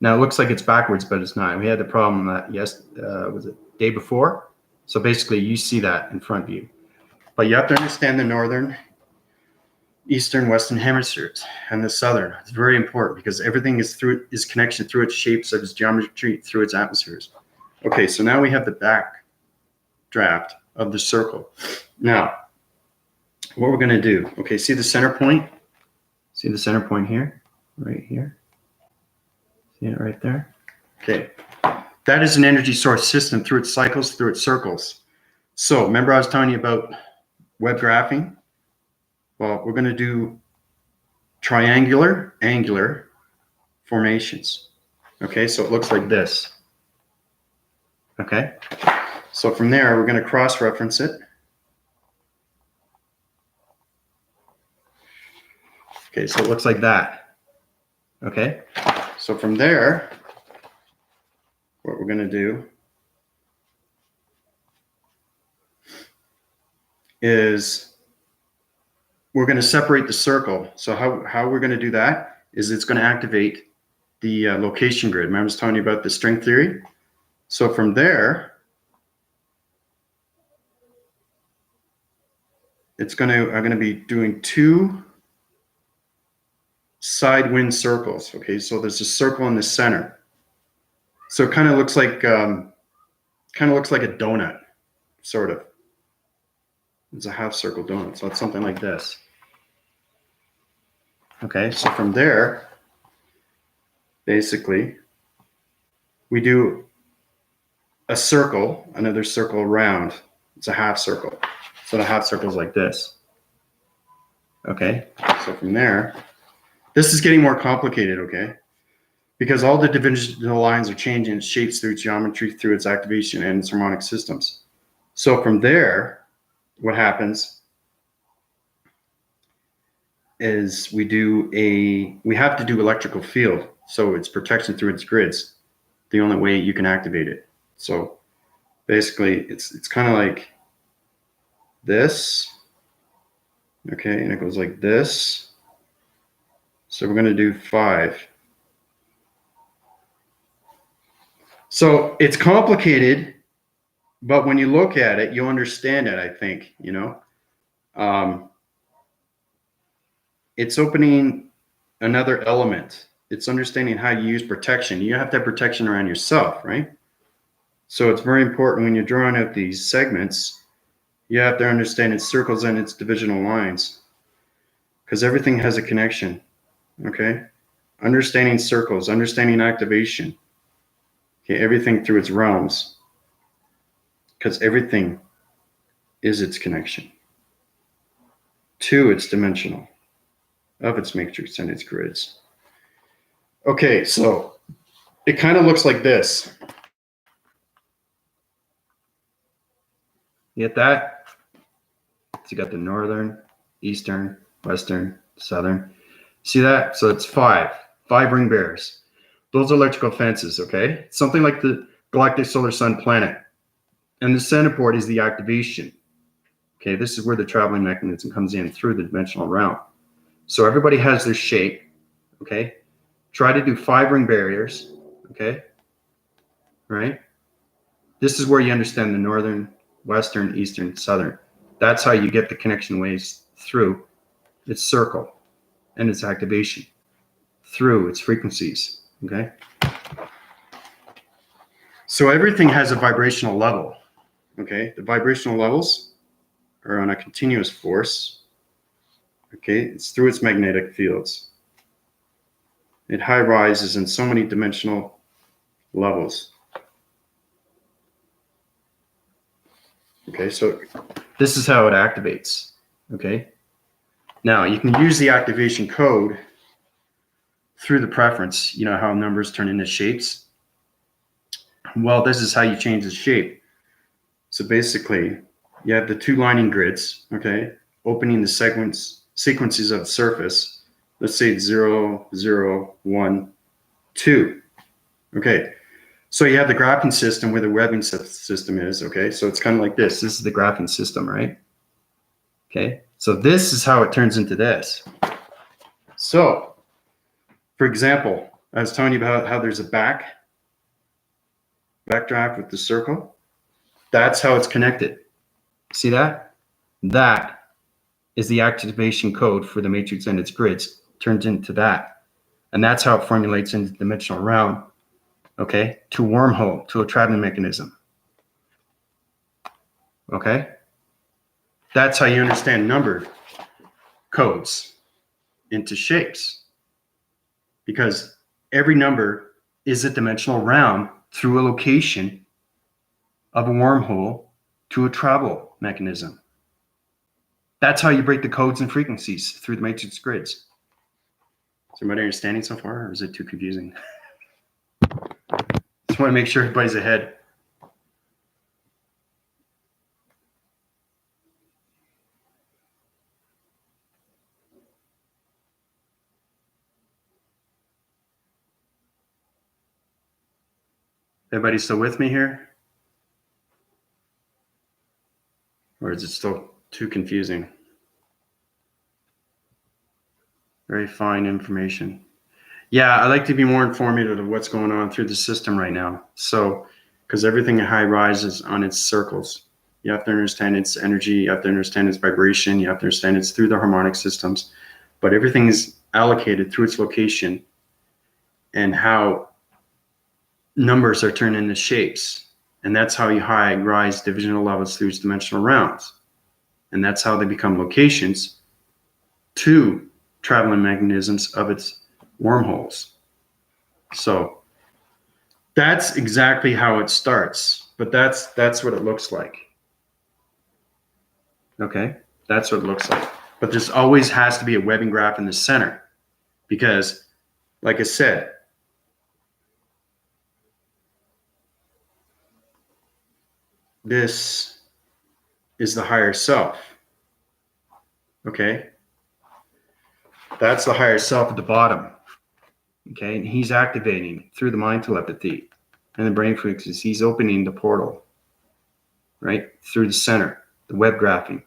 Now it looks like it's backwards, but it's not. We had the problem that was it day before? So basically you see that in front of you. But you have to understand the northern, eastern, western hemispheres and the southern. It's very important because everything is through its connection through its shapes of its geometry, through its atmospheres. Okay, so now we have the back draft of the circle. Now, what we're going to do, okay, see the center point? See the center point here, right here? See it right there? Okay. That is an energy source system through its cycles, through its circles. So remember I was telling you about web graphing? Well, we're going to do triangular, angular formations. Okay, so it looks like this. Okay, so from there, we're going to cross-reference it. Okay, so it looks like that. Okay, so from there, what we're going to do is we're going to separate the circle. So how we're going to do that is it's going to activate the location grid. Remember I was telling you about the string theory? So from there, I'm going to be doing 2 side wind circles. Okay, so there's a circle in the center. So it kind of looks like a donut, sort of. It's a half circle donut, so it's something like this. Okay, so from there, basically, we do a circle, another circle around. It's a half circle. So the half circle is like this. Okay, so from there, this is getting more complicated, okay? Because all the divisional lines are changing its shapes through its geometry, through its activation, and its harmonic systems. So from there, what happens is we have to do electrical field. So it's protection through its grids. The only way you can activate it. So basically, it's kind of like this. Okay, and it goes like this. So we're going to do 5. So it's complicated, but when you look at it, you understand it, I think, you know. It's opening another element. It's understanding how you use protection. You have to have protection around yourself, right? So it's very important when you're drawing out these segments, you have to understand its circles and its divisional lines, because everything has a connection, okay? Understanding circles, understanding activation, okay, everything through its realms, because everything is its connection to its dimensional of its matrix and its grids. Okay, so it kind of looks like this. You get that? So you got the northern, eastern, western, southern. See that? So it's 5 ring bearers. Those are electrical fences, okay? Something like the galactic solar sun planet. And the center port is the activation. Okay, this is where the traveling mechanism comes in through the dimensional realm. So everybody has their shape, okay? Try to do 5 ring barriers, okay? Right? This is where you understand the northern, western, eastern, southern. That's how you get the connection waves through its circle and its activation, through its frequencies, okay? So everything has a vibrational level, okay? The vibrational levels are on a continuous force, okay? It's through its magnetic fields. It high rises in so many dimensional levels. Okay, so this is how it activates, okay? Now, you can use the activation code through the preference, you know how numbers turn into shapes? Well, this is how you change the shape. So basically, you have the 2 lining grids, okay? Opening the sequences of the surface. Let's say 0, 0, 1, 2. Okay, so you have the graphing system where the webbing system is, okay? So it's kind of like this. This is the graphing system, right? Okay, so this is how it turns into this. So, for example, I was telling you about how there's a backdraft with the circle. That's how it's connected. See that? That is the activation code for the matrix and its grids. Turns into that. And that's how it formulates into the dimensional realm, okay? To wormhole, to a traveling mechanism. Okay? That's how you understand numbered codes. into shapes, because every number is a dimensional round through a location of a wormhole to a travel mechanism. That's how you break the codes and frequencies through the matrix grids. Is everybody understanding so far, or is it too confusing? Just want to make sure everybody's ahead. Everybody still with me here? Or is it still too confusing? Very fine information. Yeah, I like to be more informative of what's going on through the system right now. So, because everything in high rise is on its circles. You have to understand its energy, you have to understand its vibration, you have to understand it's through the harmonic systems, but everything is allocated through its location and how numbers are turned into shapes. And that's how you high rise divisional levels through its dimensional rounds. And that's how they become locations to traveling mechanisms of its wormholes. So that's exactly how it starts, but that's what it looks like. Okay, that's what it looks like. But there's always has to be a webbing graph in the center, because, like I said, this is the higher self. Okay, that's the higher self at the bottom. Okay, and he's activating through the mind telepathy and the brain frequencies. He's opening the portal, right, through the center, the web graphing.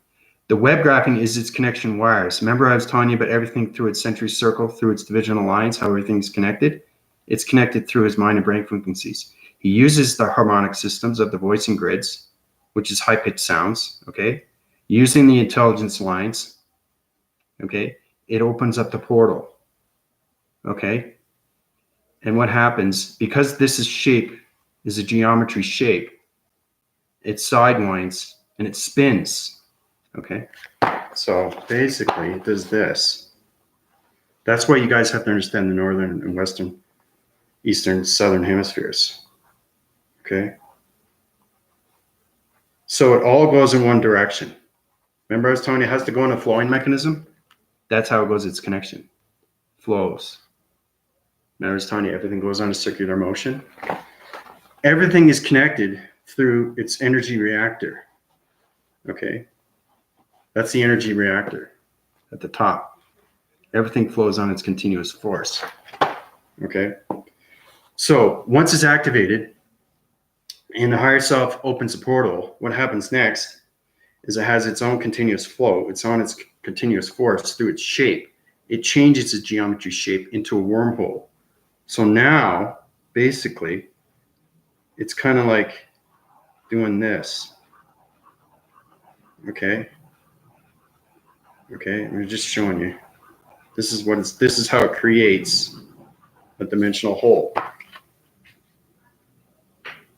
The web graphing is its connection wires. Remember I was telling you about everything through its century circle, through its divisional lines, how everything's connected? It's connected through his mind and brain frequencies. He uses the harmonic systems of the voicing grids, which is high-pitched sounds, okay? Using the intelligence lines, okay? It opens up the portal, okay? And what happens, because this is shape, is a geometry shape, it sidewinds and it spins. Okay, so basically it does this. That's why you guys have to understand the northern and western, eastern, southern hemispheres. Okay, so it all goes in one direction. Remember I was telling you it has to go in a flowing mechanism? That's how it goes, its connection. Flows. Now I was telling you everything goes on a circular motion. Everything is connected through its energy reactor. Okay, that's the energy reactor at the top. Everything flows on its continuous force. Okay, so once it's activated and the higher self opens a portal, what happens next is it has its own continuous flow. It's on its continuous force through its shape. It changes its geometry shape into a wormhole. So now, basically, it's kind of like doing this. Okay, I'm just showing you. This is how it creates a dimensional hole.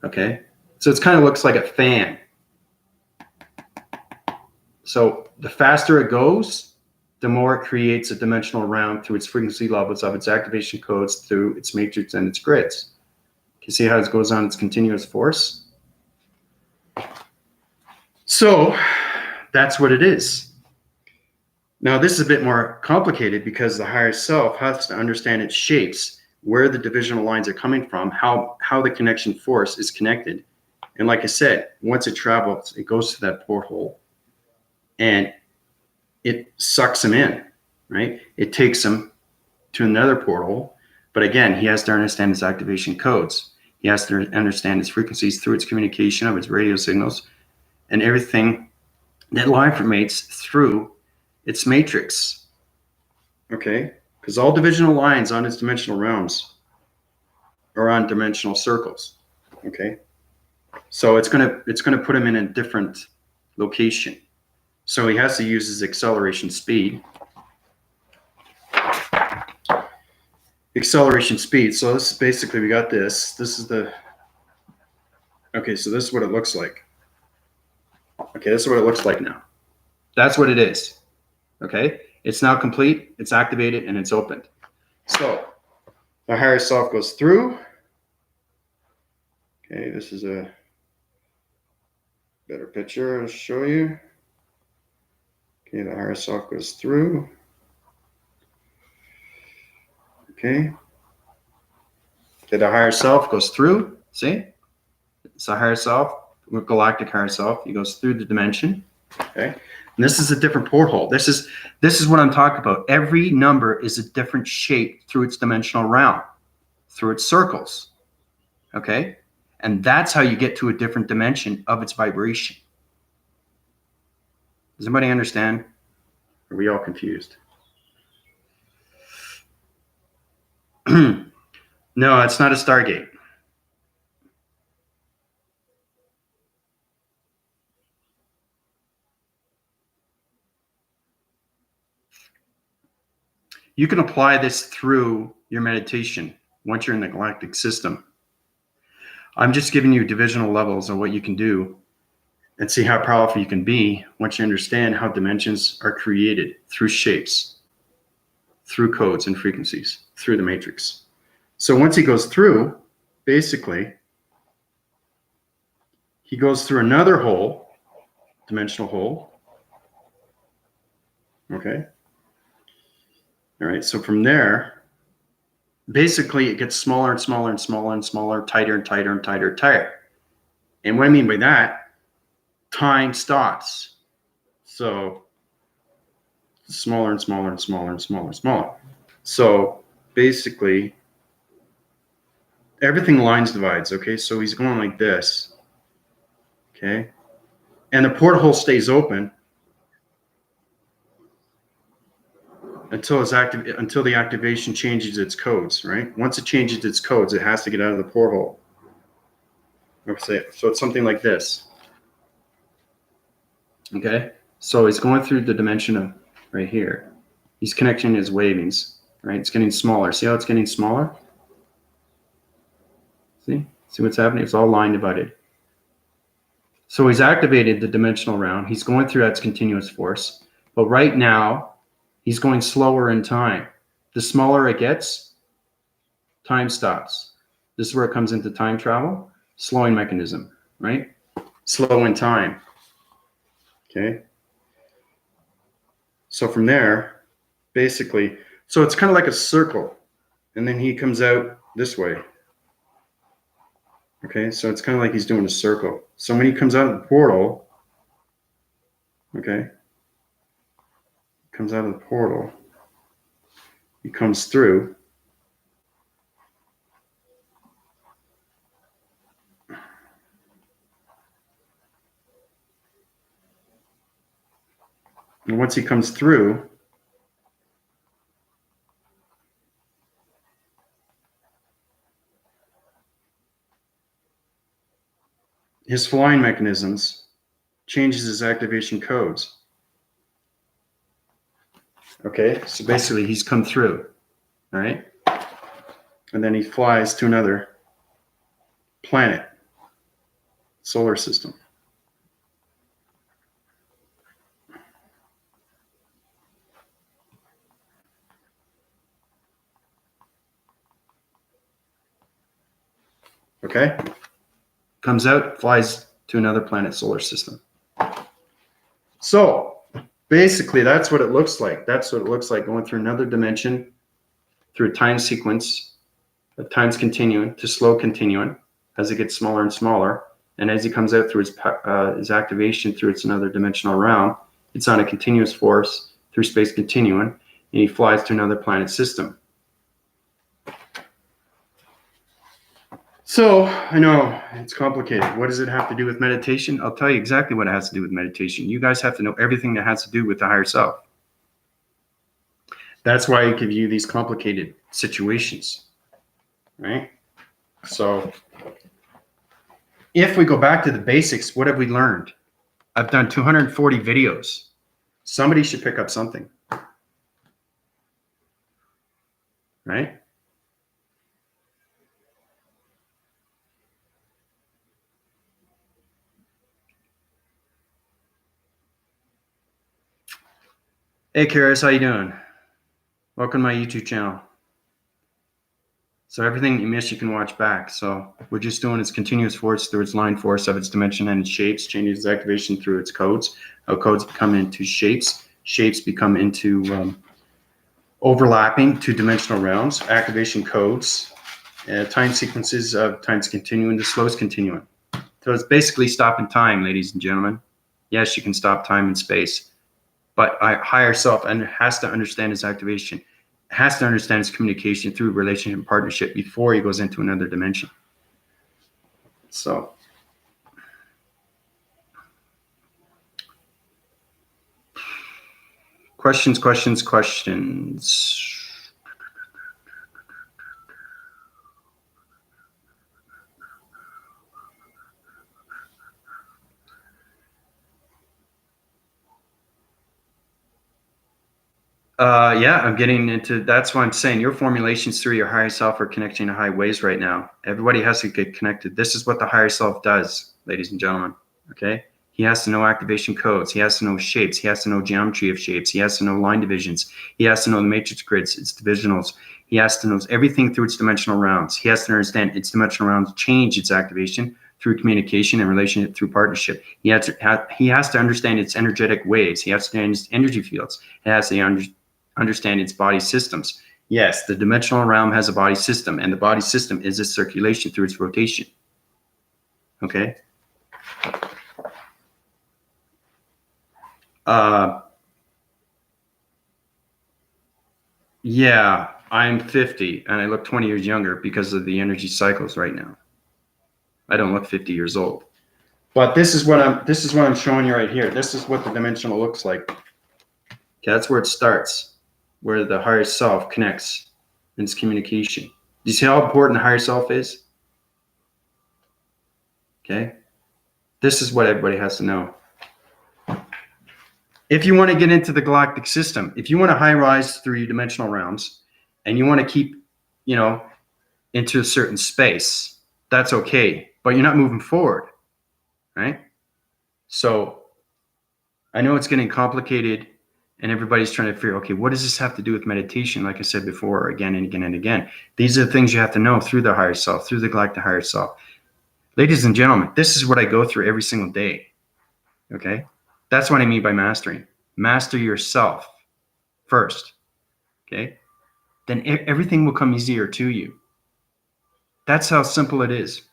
Okay, so it kind of looks like a fan. So the faster it goes, the more it creates a dimensional round through its frequency levels of its activation codes through its matrix and its grids. You see how it goes on its continuous force? So that's what it is. Now, this is a bit more complicated because the higher self has to understand its shapes, where the divisional lines are coming from, how the connection force is connected. And like I said, once it travels, it goes to that porthole and it sucks him in, right? It takes him to another portal. But again, he has to understand its activation codes. He has to understand its frequencies through its communication of its radio signals and everything that live formates through its matrix. Okay? Because all divisional lines on its dimensional realms are on dimensional circles. Okay? So it's gonna put him in a different location. So he has to use his acceleration speed. Acceleration speed. So this is basically, we got this. This is the, okay, so this is what it looks like. Okay, this is what it looks like now. That's what it is. Okay? It's now complete, it's activated, and it's opened. So the higher self goes through. Okay, this is a better picture I'll show you. Okay, the higher self goes through. Okay. Okay, the higher self goes through. See? It's a higher self, galactic higher self. He goes through the dimension. Okay. And this is a different porthole. This is what I'm talking about. Every number is a different shape through its dimensional realm, through its circles. Okay? And that's how you get to a different dimension of its vibration. Does anybody understand? Are we all confused? No, it's not a Stargate. You can apply this through your meditation once you're in the galactic system. I'm just giving you divisional levels of what you can do and see how powerful you can be once you understand how dimensions are created through shapes, through codes and frequencies, through the matrix. So once he goes through, basically, he goes through another hole, dimensional hole. Okay. All right. So from there, basically it gets smaller and smaller and smaller and smaller, tighter and tighter and tighter and tighter. And what I mean by that, time stops. So smaller and smaller and smaller and smaller and smaller. So basically, everything lines divides. Okay. So he's going like this. Okay. And the porthole stays open until the activation changes its codes, right? Once it changes its codes, it has to get out of the porthole. Okay, so it's something like this. Okay, so he's going through the dimension of right here. He's connecting his wavings, right? It's getting smaller. See how it's getting smaller? See what's happening? It's all line divided. So he's activated the dimensional round. He's going through its continuous force, but right now he's going slower in time. The smaller it gets, time stops. This is where it comes into time travel, slowing mechanism, right? Slow in time. Okay. So from there, basically, so it's kind of like a circle, and then he comes out this way. Okay, so it's kind of like he's doing a circle. So when he comes out of the portal, okay, comes out of the portal, he comes through. And once he comes through, his flying mechanisms changes his activation codes. Okay, so basically he's come through, all right? And then he flies to another planet, solar system. Okay? Comes out, flies to another planet, solar system. So basically, that's what it looks like. That's what it looks like going through another dimension, through a time sequence of time's continuing to slow continuing as it gets smaller and smaller. And as he comes out through his activation through its another dimensional realm, it's on a continuous force through space continuing, and he flies to another planet system. So I know it's complicated. What does it have to do with meditation? I'll tell you exactly what it has to do with meditation. You guys have to know everything that has to do with the higher self. That's why I give you these complicated situations, right? So if we go back to the basics, what have we learned? I've done 240 videos. Somebody should pick up something, right? Hey, Karis, how you doing? Welcome to my YouTube channel. So everything you miss, you can watch back. So we're just doing its continuous force through its line force of its dimension and its shapes, changing its activation through its codes. How codes become into shapes. Shapes become into overlapping two-dimensional realms. Activation codes. Time sequences of time's continuum to slowest continuum. So it's basically stopping time, ladies and gentlemen. Yes, you can stop time and space, but a higher self has to understand its activation, has to understand its communication through relationship and partnership before he goes into another dimension. So questions. Yeah, I'm getting into, that's why I'm saying your formulations through your higher self are connecting to high waves right now. Everybody has to get connected. This is what the higher self does, ladies and gentlemen. Okay. He has to know activation codes. He has to know shapes. He has to know geometry of shapes. He has to know line divisions. He has to know the matrix grids, its divisionals. He has to know everything through its dimensional rounds. He has to understand its dimensional rounds change its activation through communication and relationship through partnership. He has to understand its energetic waves. He has to understand its energy fields. He has to understand its body systems. Yes, the dimensional realm has a body system, and the body system is its circulation through its rotation. Okay? Yeah, I'm 50, and I look 20 years younger because of the energy cycles right now. I don't look 50 years old. But this is what I'm showing you right here. This is what the dimensional looks like. Okay, that's where it starts, where the higher self connects in its communication. Do you see how important the higher self is? Okay, this is what everybody has to know. If you want to get into the galactic system, if you want to high rise through your dimensional realms, and you want to keep, into a certain space, that's okay, but you're not moving forward, right? So I know it's getting complicated, and everybody's trying to figure, okay, what does this have to do with meditation? Like I said before, again and again and again, these are the things you have to know through the higher self, through the galactic higher self. Ladies and gentlemen, this is what I go through every single day. Okay, that's what I mean by mastering. Master yourself first. Okay, then everything will come easier to you. That's how simple it is.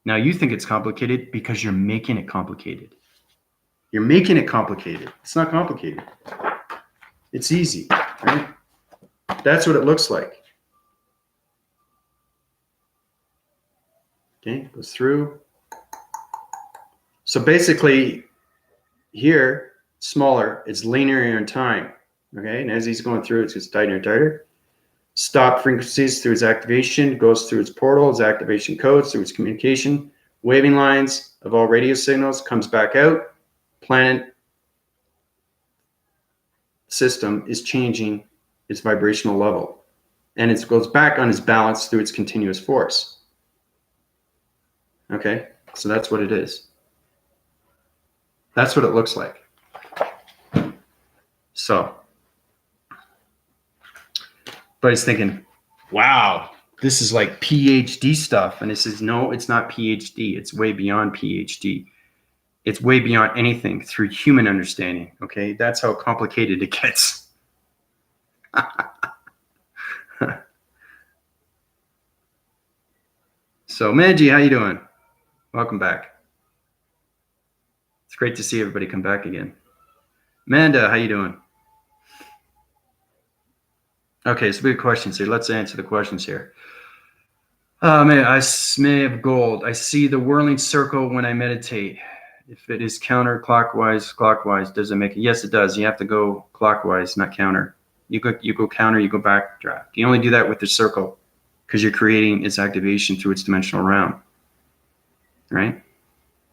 Now you think it's complicated because you're making it complicated. You're making it complicated. It's not complicated. It's easy, right? That's what it looks like. Okay, goes through. So basically, here, smaller, it's linear in time. Okay, and as he's going through, it gets tighter and tighter. Stop frequencies through its activation, goes through its portal, its activation codes, through its communication, waving lines of all radio signals, comes back out. Planet system is changing its vibrational level, and it goes back on its balance through its continuous force. Okay, so that's what it is. That's what it looks like. So, but it's thinking, wow, this is like PhD stuff. And it says, no, it's not PhD. It's way beyond PhD. It's way beyond anything through human understanding. Okay, that's how complicated it gets. So, Manji, how you doing? Welcome back. It's great to see everybody come back again. Amanda, how you doing? Okay, so we have questions here. Let's answer the questions here. Man, I may have gold. I see the whirling circle when I meditate. If it is counterclockwise, clockwise, does it make it? Yes, it does. You have to go clockwise, not counter. You go counter, you go backdraft. You only do that with the circle because you're creating its activation through its dimensional round, right?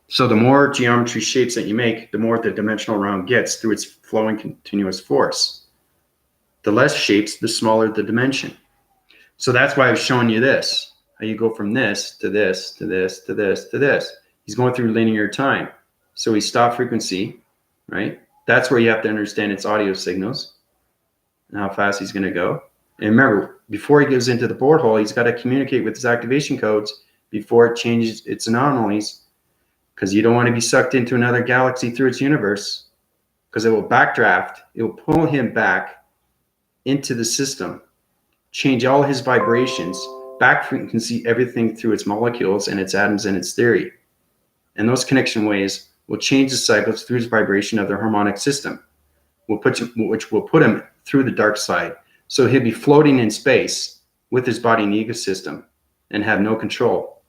So the more geometry shapes that you make, the more the dimensional round gets through its flowing continuous force. The less shapes, the smaller the dimension. So that's why I was showing you this. How you go from this to this to this to this to this. He's going through linear time. So we stop frequency, right? That's where you have to understand its audio signals and how fast he's going to go. And remember, before he goes into the porthole, he's got to communicate with his activation codes before it changes its anomalies, because you don't want to be sucked into another galaxy through its universe, because it will backdraft. It will pull him back into the system, change all his vibrations, back frequency everything through its molecules and its atoms and its theory. And those connection waves will change the cycles through its vibration of their harmonic system, which will put him through the dark side. So he'll be floating in space with his body and ego system and have no control.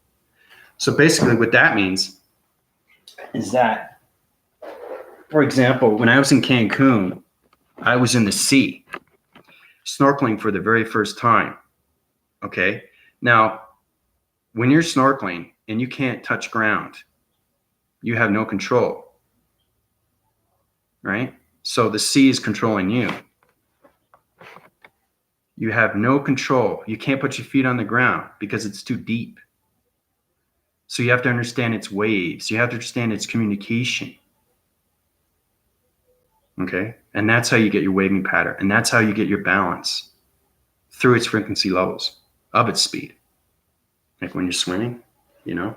So basically what that means is that, for example, when I was in Cancun, I was in the sea, snorkeling for the very first time. Okay. Now, when you're snorkeling and you can't touch ground, you have no control, right? So the sea is controlling you. You have no control. You can't put your feet on the ground because it's too deep. So you have to understand its waves. You have to understand its communication. Okay. And that's how you get your waving pattern. And that's how you get your balance through its frequency levels of its speed. Like when you're swimming, you know,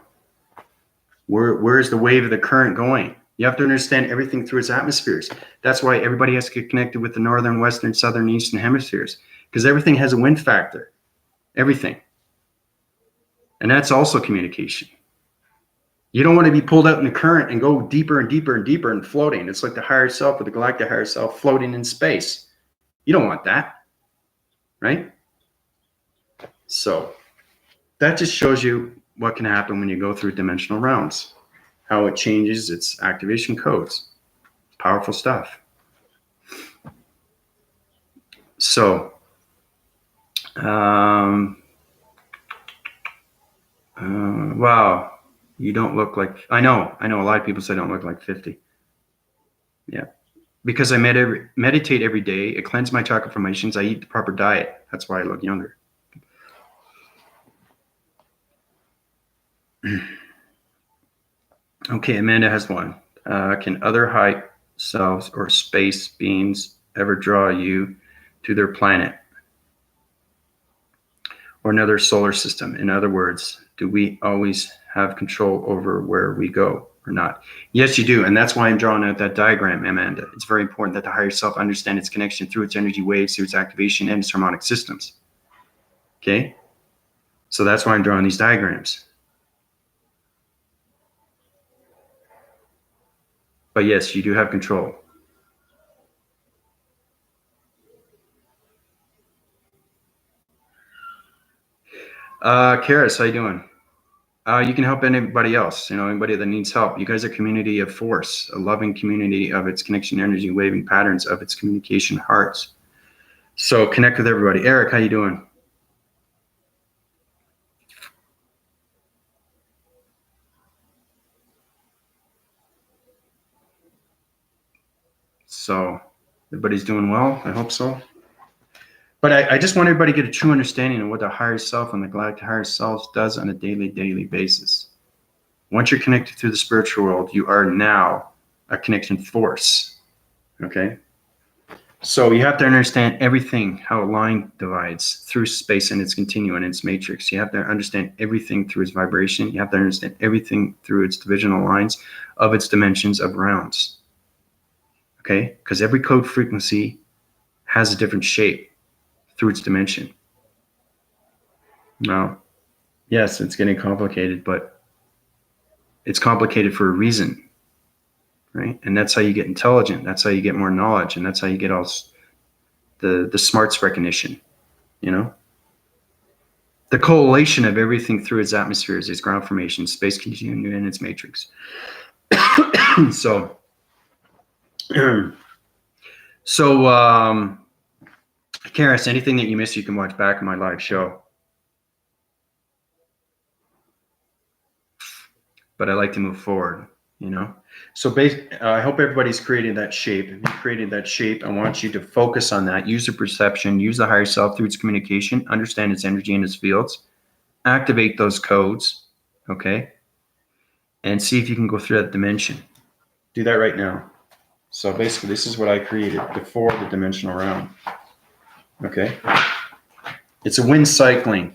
where is the wave of the current going? You have to understand everything through its atmospheres. That's why everybody has to get connected with the northern, western, southern, eastern hemispheres, because everything has a wind factor. Everything. And that's also communication. You don't want to be pulled out in the current and go deeper and deeper and deeper and floating. It's like the higher self or the galactic higher self floating in space. You don't want that, right? So that just shows you what can happen when you go through dimensional realms, how it changes its activation codes. Powerful stuff. So, wow. You don't look like, I know a lot of people say I don't look like 50. Yeah. Because I meditate every day. I cleanse my chakra formations. I eat the proper diet. That's why I look younger. Okay, Amanda has one. Can other high selves or space beings ever draw you to their planet or another solar system? In other words, do we always have control over where we go or not? Yes, you do. And that's why I'm drawing out that diagram, Amanda. It's very important that the higher self understand its connection through its energy waves, through its activation and its harmonic systems. Okay? So that's why I'm drawing these diagrams. But yes, you do have control. Karis, how you doing? You can help anybody else, anybody that needs help. You guys are a community of force, a loving community of its connection energy, waving patterns of its communication hearts. So connect with everybody. Eric, how you doing? So everybody's doing well. I hope so. But I just want everybody to get a true understanding of what the higher self and the galactic higher self does on a daily basis. Once you're connected through the spiritual world, you are now a connection force. Okay? So you have to understand everything, how a line divides through space and its continuum and its matrix. You have to understand everything through its vibration. You have to understand everything through its divisional lines of its dimensions of rounds. Okay? Because every code frequency has a different shape through its dimension. Now, yes, it's getting complicated, but it's complicated for a reason, right? And that's how you get intelligent. That's how you get more knowledge, and that's how you get all the smarts recognition, The correlation of everything through its atmospheres, its ground formation, space continuum, and its matrix. So Karis, anything that you missed, you can watch back in my live show. But I like to move forward, So I hope everybody's created that shape. If you created that shape, I want you to focus on that. Use the perception, use the higher self through its communication, understand its energy and its fields, activate those codes, okay? And see if you can go through that dimension. Do that right now. So basically, this is what I created before the dimensional round. Okay. It's a wind cycling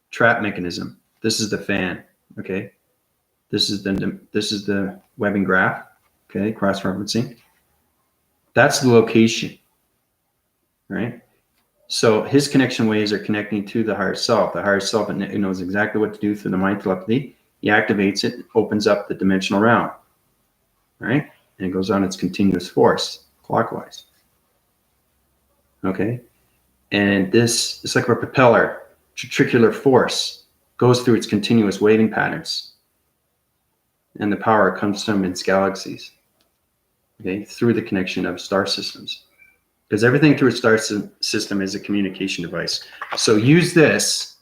trap mechanism. This is the fan. Okay. This is the webbing graph. Okay. Cross-referencing. That's the location. Right. So his connection waves are connecting to the higher self. The higher self knows exactly what to do through the mind telepathy. He activates it, opens up the dimensional round, right? And it goes on its continuous force, clockwise. Okay? And this is like a propeller, centrifugal force goes through its continuous waving patterns. And the power comes from its galaxies, okay, through the connection of star systems. Because everything through a star system is a communication device. So use this,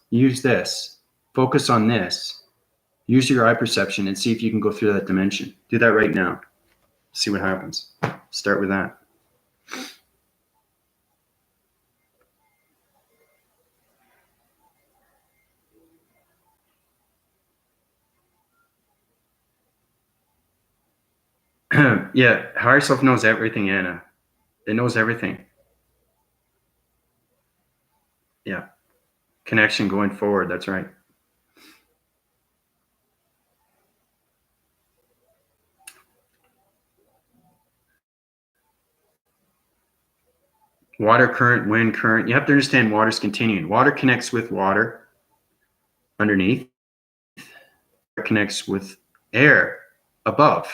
focus on this, use your eye perception and see if you can go through that dimension. Do that right now. See what happens. Start with that. Yeah, higher self knows everything, Anna. It knows everything. Yeah. Connection going forward, that's right. Water current, wind current. You have to understand water's continuing. Water connects with water underneath. It connects with air above.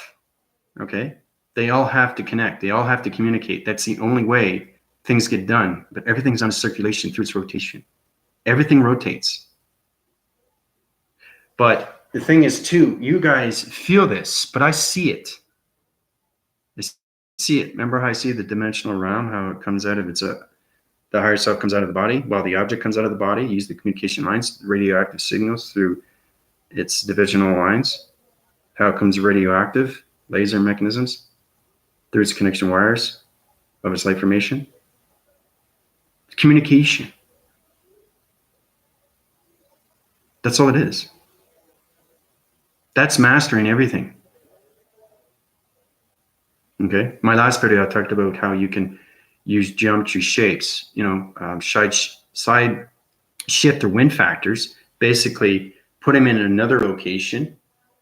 Okay? They all have to connect. They all have to communicate. That's the only way things get done. But everything's on circulation through its rotation. Everything rotates. But the thing is, too, you guys feel this, but I see it. I see it. Remember how I see the dimensional round, how it comes out of the higher self comes out of the body, while the object comes out of the body. Use the communication lines, radioactive signals through its divisional lines. How it comes radioactive, laser mechanisms, through its connection wires of its light formation. Communication. That's all it is. That's mastering everything. Okay. My last video, I talked about how you can use geometry shapes, side shift or wind factors, basically put them in another location,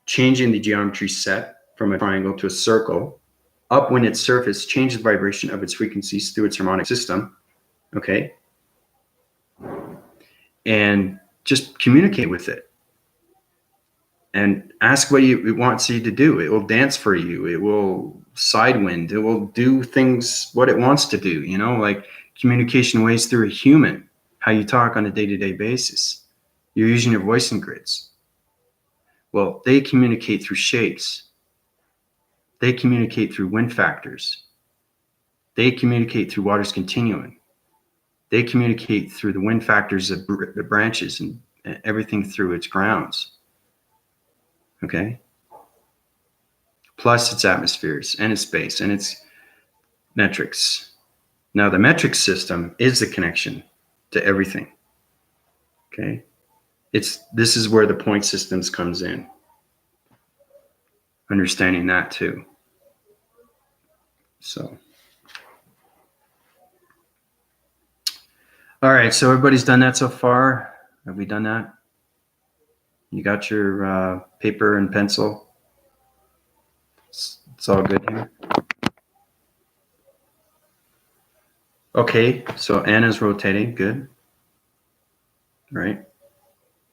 changing the geometry set from a triangle to a circle, up when its surface, change the vibration of its frequencies through its harmonic system. Okay. And just communicate with it. And ask what it wants you to do. It will dance for you. It will sidewind. It will do things what it wants to do, like communication ways through a human, how you talk on a day-to-day basis. You're using your voicing grids. Well, they communicate through shapes. They communicate through wind factors. They communicate through water's continuum. They communicate through the wind factors of the branches and everything through its grounds. Okay. Plus its atmospheres and its space and its metrics. Now the metric system is the connection to everything. Okay. This is where the point systems comes in. Understanding that too. So. All right. So everybody's done that so far. Have we done that? You got your paper and pencil? It's all good here. Okay, so Anna's rotating, good. Right.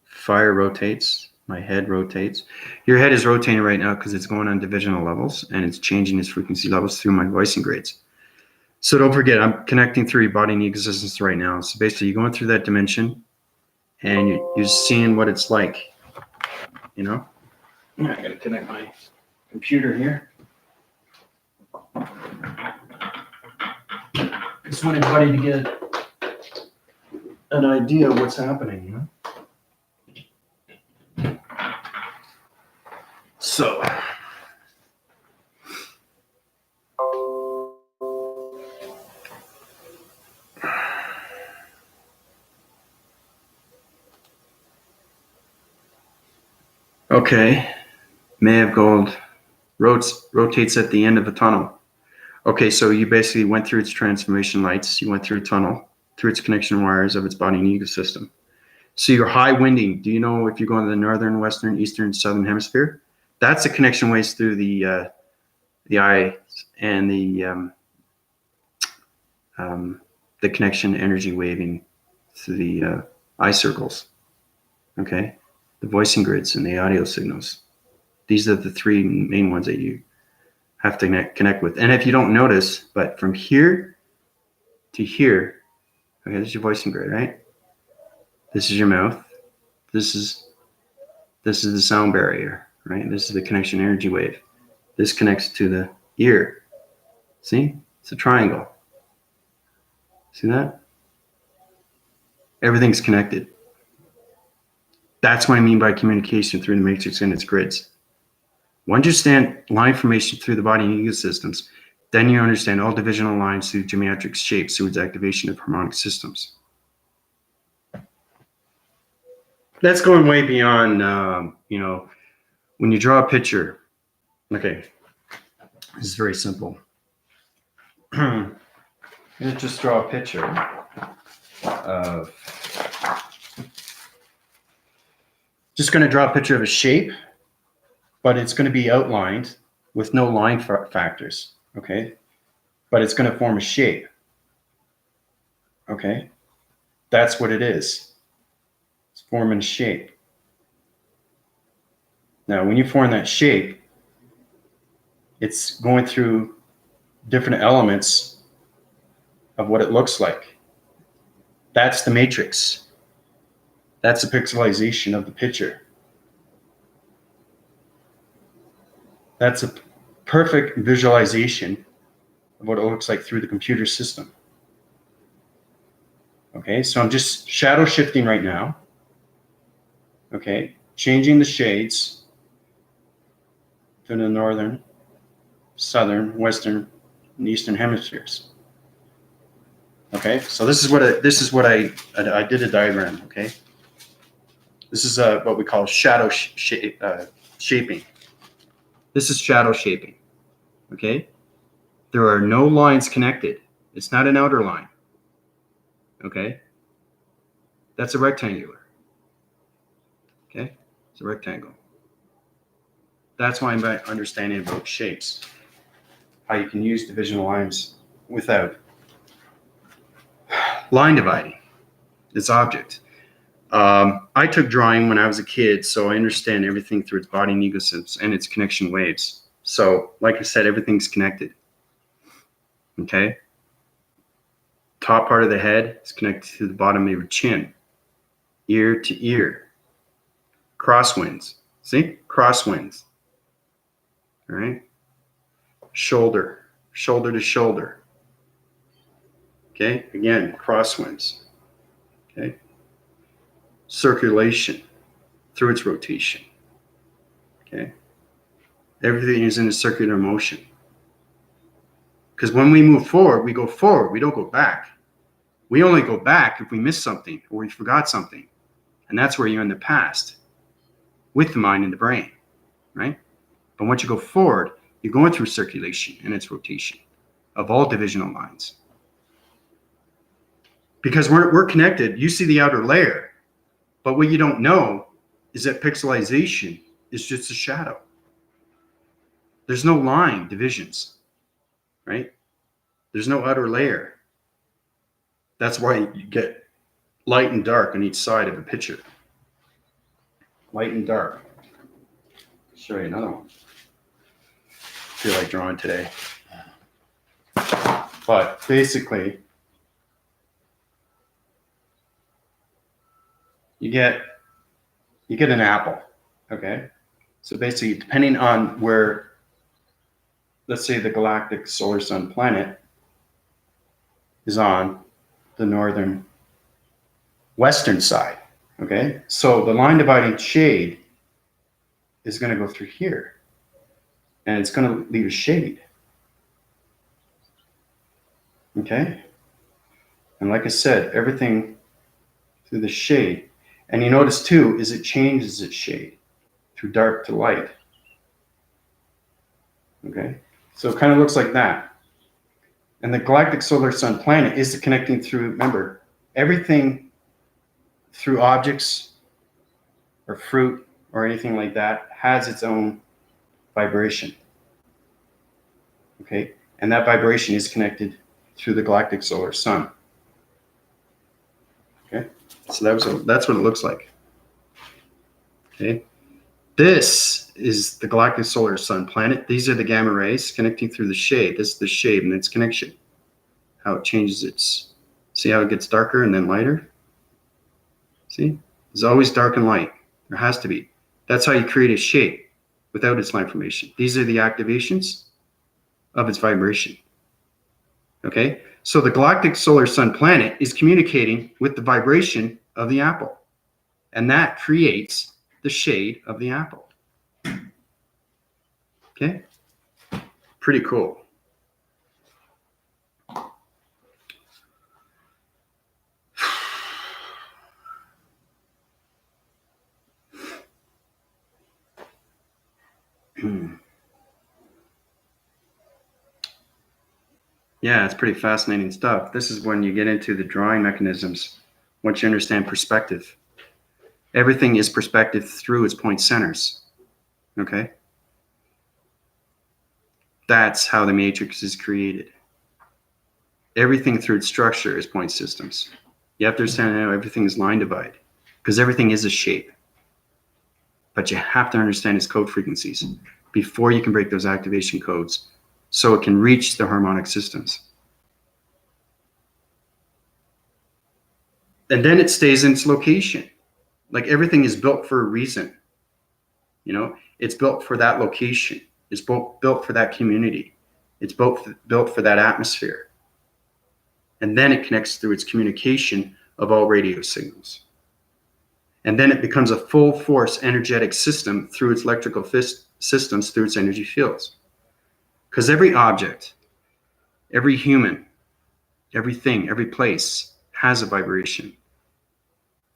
Fire rotates, my head rotates. Your head is rotating right now because it's going on divisional levels and it's changing its frequency levels through my voicing grades. So don't forget, I'm connecting through your body and ecosystem right now. So basically you're going through that dimension and you're seeing what it's like, I gotta connect my computer here. Just want everybody to get an idea of what's happening, So, okay, May of Gold rotates at the end of a tunnel. Okay, so you basically went through its transformation lights, you went through a tunnel, through its connection wires of its body and ecosystem. So your high winding, do you know if you're going to the northern, western, eastern, southern hemisphere? That's the connection waves through the eye and the connection energy waving through the eye circles. Okay, the voicing grids and the audio signals. These are the three main ones that you have to connect with. And if you don't notice, but from here to here, okay, this is your voicing grid, right? This is your mouth. This is the sound barrier, right? This is the connection energy wave. This connects to the ear. See? It's a triangle. See that? Everything's connected. That's what I mean by communication through the matrix and its grids. Once you understand line formation through the body and ecosystems, then you understand all divisional lines through geometric shapes through its activation of harmonic systems. That's going way beyond, when you draw a picture. Okay, this is very simple. Let's just draw a picture of, just going to draw a picture of a shape, but it's going to be outlined with no line factors, okay? But it's going to form a shape, okay? That's what it is. It's forming a shape. Now, when you form that shape, it's going through different elements of what it looks like. That's the matrix. That's the pixelization of the picture. That's a perfect visualization of what it looks like through the computer system. Okay, so I'm just shadow shifting right now. Okay, changing the shades to the northern, southern, western, and eastern hemispheres. Okay, so this is what I did a diagram. Okay, this is what we call shadow shaping. This is shadow shaping. Okay, there are no lines connected. It's not an outer line. Okay, that's a rectangular. Okay, it's a rectangle. That's why I'm understanding about shapes, how you can use divisional lines without line dividing this object. I took drawing when I was a kid, so I understand everything through its body and ecosystems and its connection waves. So, like I said, everything's connected. Okay? Top part of the head is connected to the bottom of your chin, ear to ear. Crosswinds. See? Crosswinds. All right? Shoulder, shoulder to shoulder. Okay? Again, crosswinds. Okay? Circulation through its rotation. Okay? Everything is in a circular motion. Because when we move forward, we go forward. We don't go back. We only go back if we miss something or we forgot something. And that's where you're in the past with the mind and the brain, right? But once you go forward, you're going through circulation and its rotation of all divisional lines. Because we're connected. You see the outer layer. But what you don't know is that pixelization is just a shadow. There's no line divisions, right? There's no outer layer. That's why you get light and dark on each side of a picture. Light and dark. I'll show you another one. I feel like drawing today. But basically, you get an apple, okay? So basically, depending on where, let's say the galactic solar sun planet is on the northern western side, okay? So the line dividing shade is going to go through here, and it's going to leave a shade, okay? And like I said, everything through the shade. And you notice too, is it changes its shade through dark to light. Okay, so it kind of looks like that. And the galactic solar sun planet is connecting through, remember, everything through objects or fruit or anything like that has its own vibration. Okay? And that vibration is connected through the galactic solar sun. Okay? So that's what it looks like. Okay? This is the galactic solar sun planet. These are the gamma rays connecting through the shade. This is the shade and its connection. How it changes its, see how it gets darker and then lighter? See? There's always dark and light. There has to be. That's how you create a shape without its light formation. These are the activations of its vibration. Okay? So the galactic solar sun planet is communicating with the vibration of the apple. And that creates the shade of the apple. Okay? Pretty cool. Yeah, it's pretty fascinating stuff. This is when you get into the drawing mechanisms, once you understand perspective. Everything is perspective through its point centers. Okay? That's how the matrix is created. Everything through its structure is point systems. You have to understand how everything is line divide, because everything is a shape. But you have to understand its code frequencies before you can break those activation codes so it can reach the harmonic systems. And then it stays in its location. Like everything is built for a reason. You know, it's built for that location. It's built for that community. It's built for that atmosphere. And then it connects through its communication of all radio signals. And then it becomes a full force energetic system through its electrical systems, through its energy fields. Because every object, every human, everything, every place has a vibration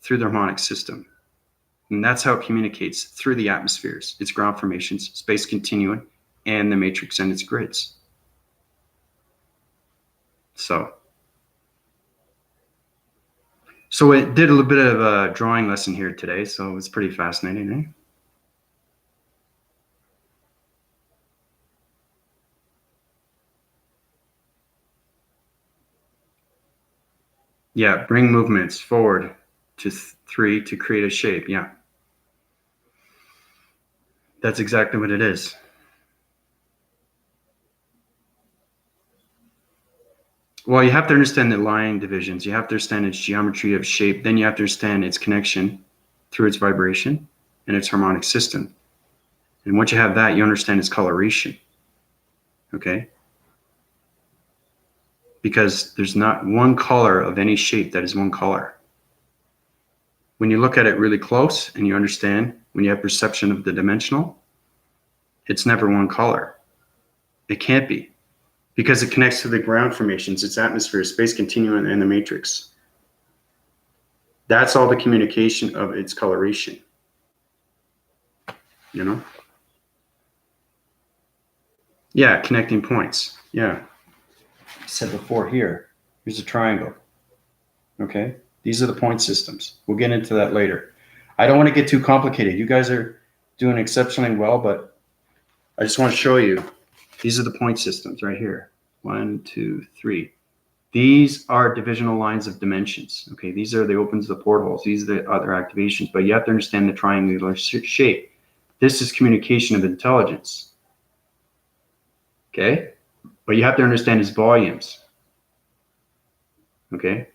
through the harmonic system. And that's how it communicates through the atmospheres, its ground formations, space continuum, and the matrix and its grids. So it did a little bit of a drawing lesson here today, so it's pretty fascinating, eh? Yeah, bring movements forward to 3 to create a shape. Yeah. That's exactly what it is. Well, you have to understand the line divisions. You have to understand its geometry of shape. Then you have to understand its connection through its vibration and its harmonic system. And once you have that, you understand its coloration. Okay? Because there's not one color of any shape that is one color. When you look at it really close and you understand, when you have perception of the dimensional, it's never one color. It can't be. Because it connects to the ground formations, its atmosphere, space continuum, and the matrix. That's all the communication of its coloration. You know? Yeah, connecting points. Yeah. I said before here, here's a triangle. Okay? These are the point systems. We'll get into that later. I don't want to get too complicated. You guys are doing exceptionally well, but I just want to show you. These are the point systems right here. 1, 2, 3. These are divisional lines of dimensions. Okay, these are the opens, the portholes. These are the other activations, but you have to understand the triangular shape. This is communication of intelligence. Okay, but you have to understand its volumes. Okay,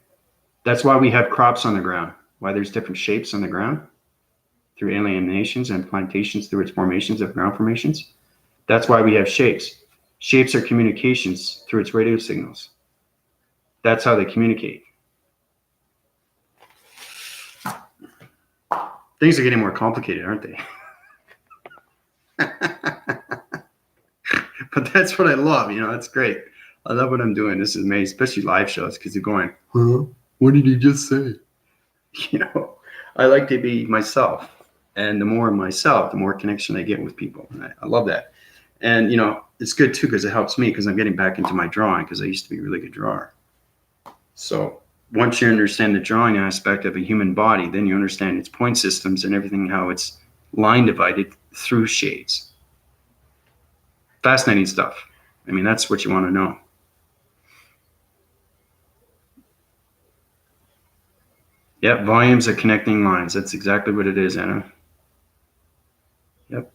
that's why we have crops on the ground. Why there's different shapes on the ground through alienations and plantations through its formations of ground formations. That's why we have shapes. Shapes are communications through its radio signals. That's how they communicate. Things are getting more complicated, aren't they? But that's what I love. You know, that's great. I love what I'm doing. This is amazing, especially live shows, because you're going, huh? What did he just say? You know, I like to be myself. And the more myself, the more connection I get with people. And I love that. And, you know, it's good too because it helps me because I'm getting back into my drawing because I used to be a really good drawer. So once you understand the drawing aspect of a human body, then you understand its point systems and everything, how it's line divided through shades. Fascinating stuff. I mean, that's what you want to know. Yep, volumes are connecting lines. That's exactly what it is, Anna. Yep.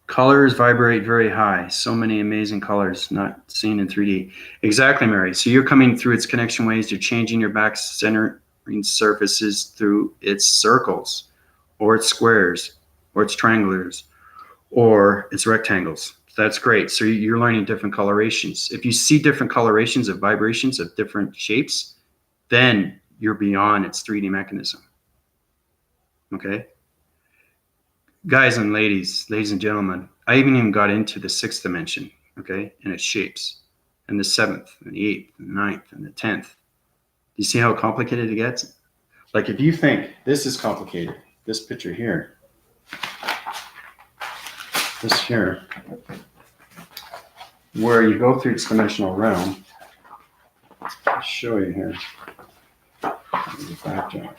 Colors vibrate very high. So many amazing colors not seen in 3D. Exactly, Mary. So you're coming through its connection ways. You're changing your back centering surfaces through its circles, or its squares, or its triangulars, or its rectangles. That's great. So you're learning different colorations. If you see different colorations of vibrations of different shapes, then you're beyond its 3D mechanism. Okay? Guys and ladies and gentlemen, I even got into the 6th dimension, okay, and its shapes, and the 7th, and the 8th, and the 9th, and the 10th. Do you see how complicated it gets? Like if you think this is complicated, this picture here, this here, where you go through its dimensional realm, I'll show you here. The backdrop.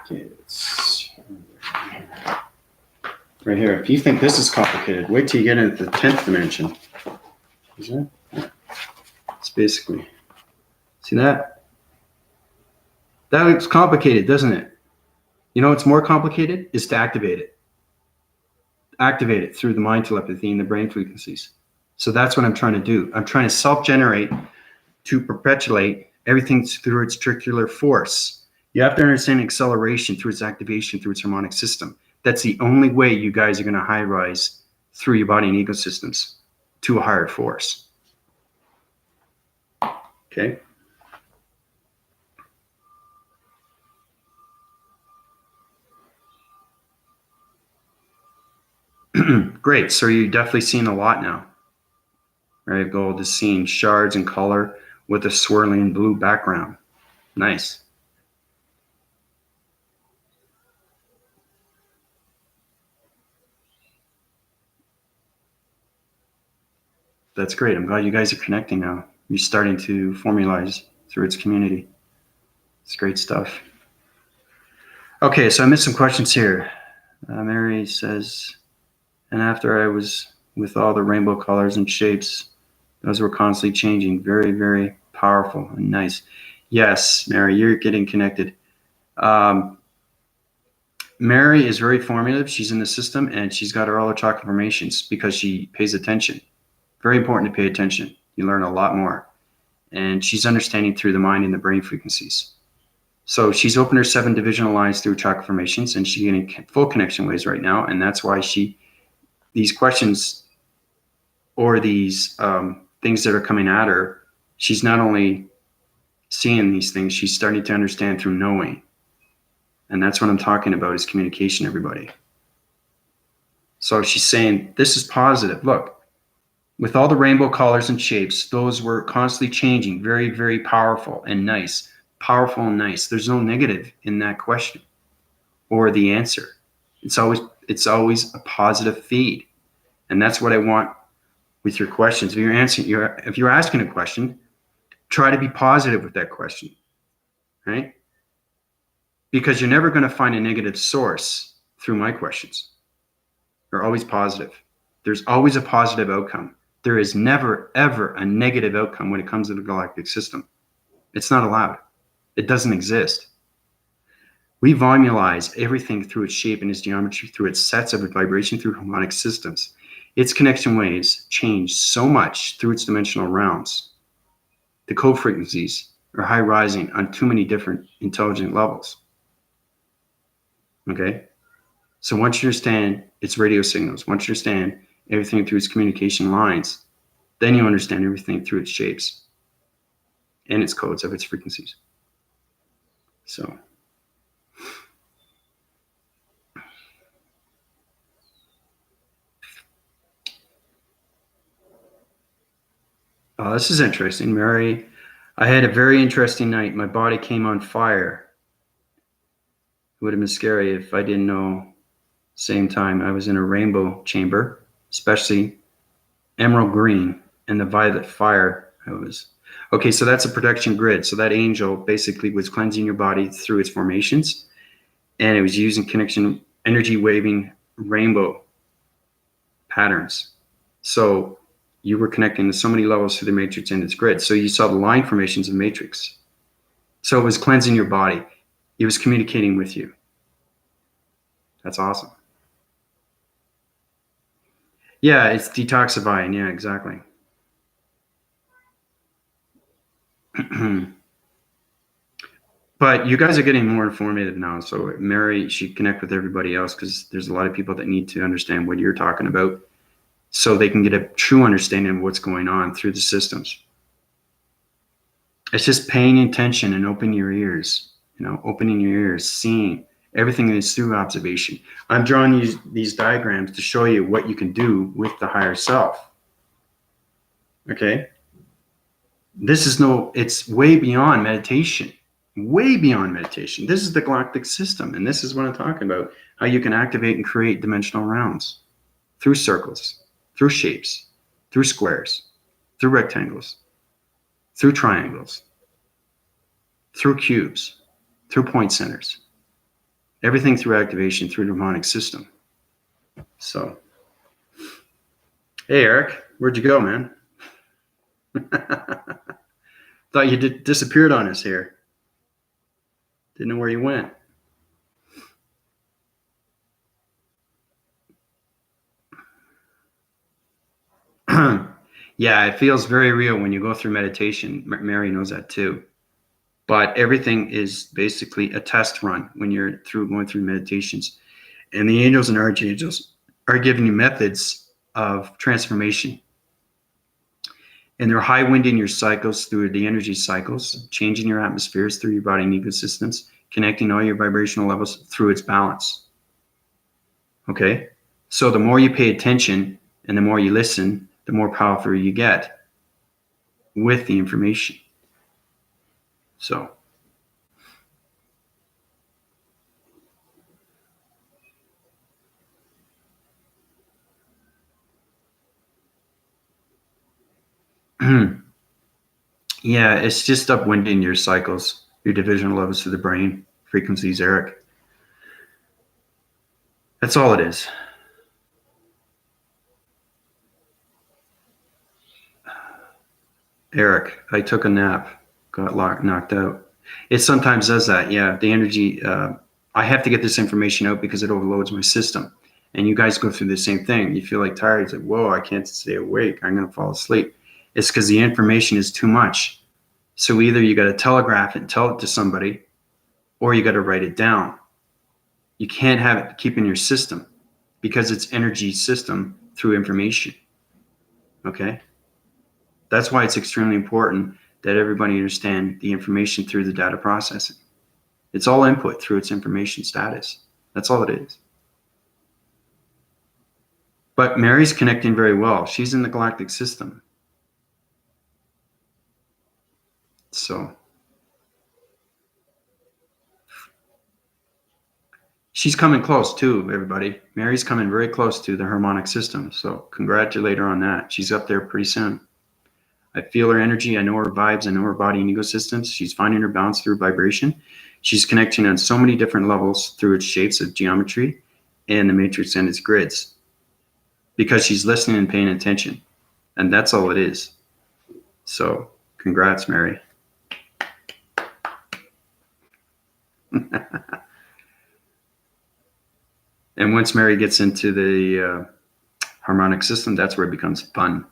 Okay, it's right here. If you think this is complicated, wait till you get into the 10th dimension. Is it? Yeah. It's basically, see that? That looks complicated, doesn't it? You know what's more complicated is to activate it. Activate it through the mind telepathy and the brain frequencies. So that's what I'm trying to do. I'm trying to self-generate to perpetuate everything through its circular force. You have to understand acceleration through its activation, through its harmonic system. That's the only way you guys are going to high rise through your body and ecosystems to a higher force. Okay? Great. So you're definitely seeing a lot now. Right? Gold is seeing shards in color with a swirling blue background. Nice. That's great. I'm glad you guys are connecting now. You're starting to formalize through its community. It's great stuff. Okay, so I missed some questions here. Mary says, and after I was with all the rainbow colors and shapes, those were constantly changing. Very, very powerful and nice. Yes, Mary, you're getting connected. Mary is very formative. She's in the system and she's got all her chakra formations because she pays attention. Very important to pay attention. You learn a lot more. And she's understanding through the mind and the brain frequencies. So she's opened her 7 divisional lines through chakra formations and she's getting full connection waves right now. And that's why these questions or these things that are coming at her, she's not only seeing these things, she's starting to understand through knowing. And that's what I'm talking about is communication, everybody. So she's saying, this is positive. Look, with all the rainbow colors and shapes, those were constantly changing, very, very powerful and nice. Powerful and nice. There's no negative in that question or the answer. It's always a positive feed. And that's what I want with your questions. If you're asking a question, try to be positive with that question, right? Because you're never going to find a negative source through my questions. They're always positive. There's always a positive outcome. There is never, ever a negative outcome when it comes to the galactic system. It's not allowed. It doesn't exist. We volumize everything through its shape and its geometry, through its sets of vibration, through harmonic systems. Its connection waves change so much through its dimensional realms. The code frequencies are high rising on too many different intelligent levels. Okay? So once you understand its radio signals, once you understand everything through its communication lines, then you understand everything through its shapes and its codes of its frequencies. So this is interesting. Mary I had a very interesting night. My body came on fire. It would have been scary if I didn't know. Same time, I was in a rainbow chamber, especially emerald green and the violet fire. I was okay. So that's a protection grid. So that angel basically was cleansing your body through its formations, and it was using connection energy waving rainbow patterns. So you were connecting to so many levels through the matrix and its grid. So you saw the line formations of the matrix. So it was cleansing your body. It was communicating with you. That's awesome. Yeah, it's detoxifying. Yeah, exactly. But you guys are getting more informative now. So Mary should connect with everybody else because there's a lot of people that need to understand what you're talking about so they can get a true understanding of what's going on through the systems. It's just paying attention and opening your ears, opening your ears, seeing everything is through observation. I'm drawing these diagrams to show you what you can do with the higher self. Okay? It's way beyond meditation. Way beyond meditation. This is the galactic system, and this is what I'm talking about, how you can activate and create dimensional rounds through circles, through shapes, through squares, through rectangles, through triangles, through cubes, through point centers. Everything through activation, through the harmonic system. So, hey, Eric, where'd you go, man? Thought you disappeared on us here. Didn't know where you went. Yeah, it feels very real when you go through meditation. Mary knows that too. But everything is basically a test run when you're going through meditations. And the angels and archangels are giving you methods of transformation. And they're high winding your cycles through the energy cycles, changing your atmospheres through your body and ecosystems, connecting all your vibrational levels through its balance. Okay? So the more you pay attention and the more you listen, the more powerful you get with the information. So. Yeah, it's just upwinding your cycles, your divisional levels through the brain, frequencies, Eric. That's all it is. Eric, I took a nap, got knocked out. It sometimes does that. Yeah, the energy, I have to get this information out because it overloads my system. And you guys go through the same thing. You feel like tired. It's like, whoa, I can't stay awake. I'm going to fall asleep. It's because the information is too much. So either you got to telegraph it and tell it to somebody, or you got to write it down. You can't have it keep in your system because it's energy system through information. Okay? That's why it's extremely important that everybody understand the information through the data processing. It's all input through its information status. That's all it is. But Mary's connecting very well. She's in the galactic system. So she's coming close too, everybody. Mary's coming very close to the harmonic system. So congratulate her on that. She's up there pretty soon. I feel her energy. I know her vibes. I know her body and ecosystems. She's finding her balance through vibration. She's connecting on so many different levels through its shapes of geometry and the matrix and its grids because she's listening and paying attention. And that's all it is. So congrats, Mary. And once Mary gets into the harmonic system, that's where it becomes fun.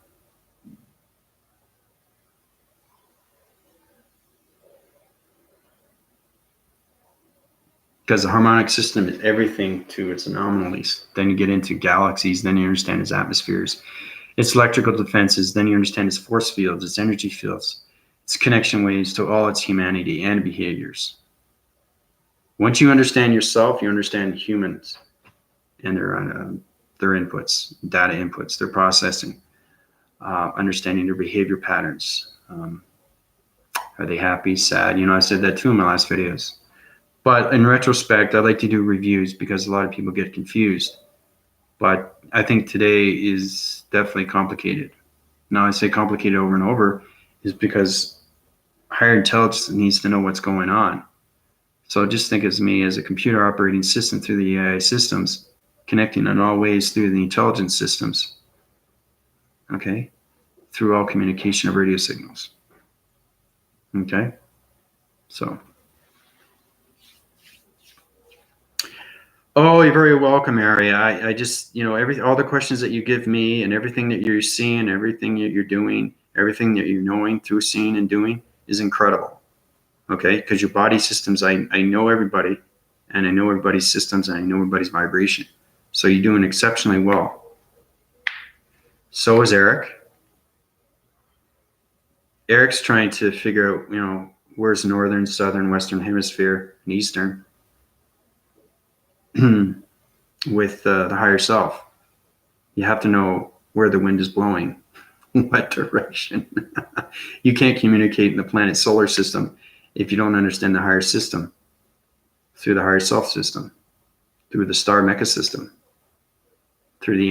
Because the harmonic system is everything to its anomalies. Then you get into galaxies, then you understand its atmospheres, its electrical defenses, then you understand its force fields, its energy fields, its connection waves to all its humanity and behaviors. Once you understand yourself, you understand humans and their inputs, data inputs, their processing, understanding their behavior patterns, Are they happy, sad? I said that too in my last videos. But in retrospect, I like to do reviews because a lot of people get confused. But I think today is definitely complicated. Now, I say complicated over and over is because higher intelligence needs to know what's going on. So just think of me as a computer operating system through the AI systems, connecting in all ways through the intelligence systems, okay, through all communication of radio signals, okay? So, oh, you're very welcome, Ari. I just, all the questions that you give me and everything that you're seeing, everything that you're doing, everything that you're knowing through seeing and doing is incredible. Okay, because your body systems, I know everybody, and I know everybody's systems, and I know everybody's vibration. So you're doing exceptionally well. So is Eric. Eric's trying to figure out, where's northern, southern, western hemisphere, and eastern with the higher self. You have to know where the wind is blowing, what direction. You can't communicate in the planet solar system if you don't understand the higher system, through the higher self system, through the star mecha system, through the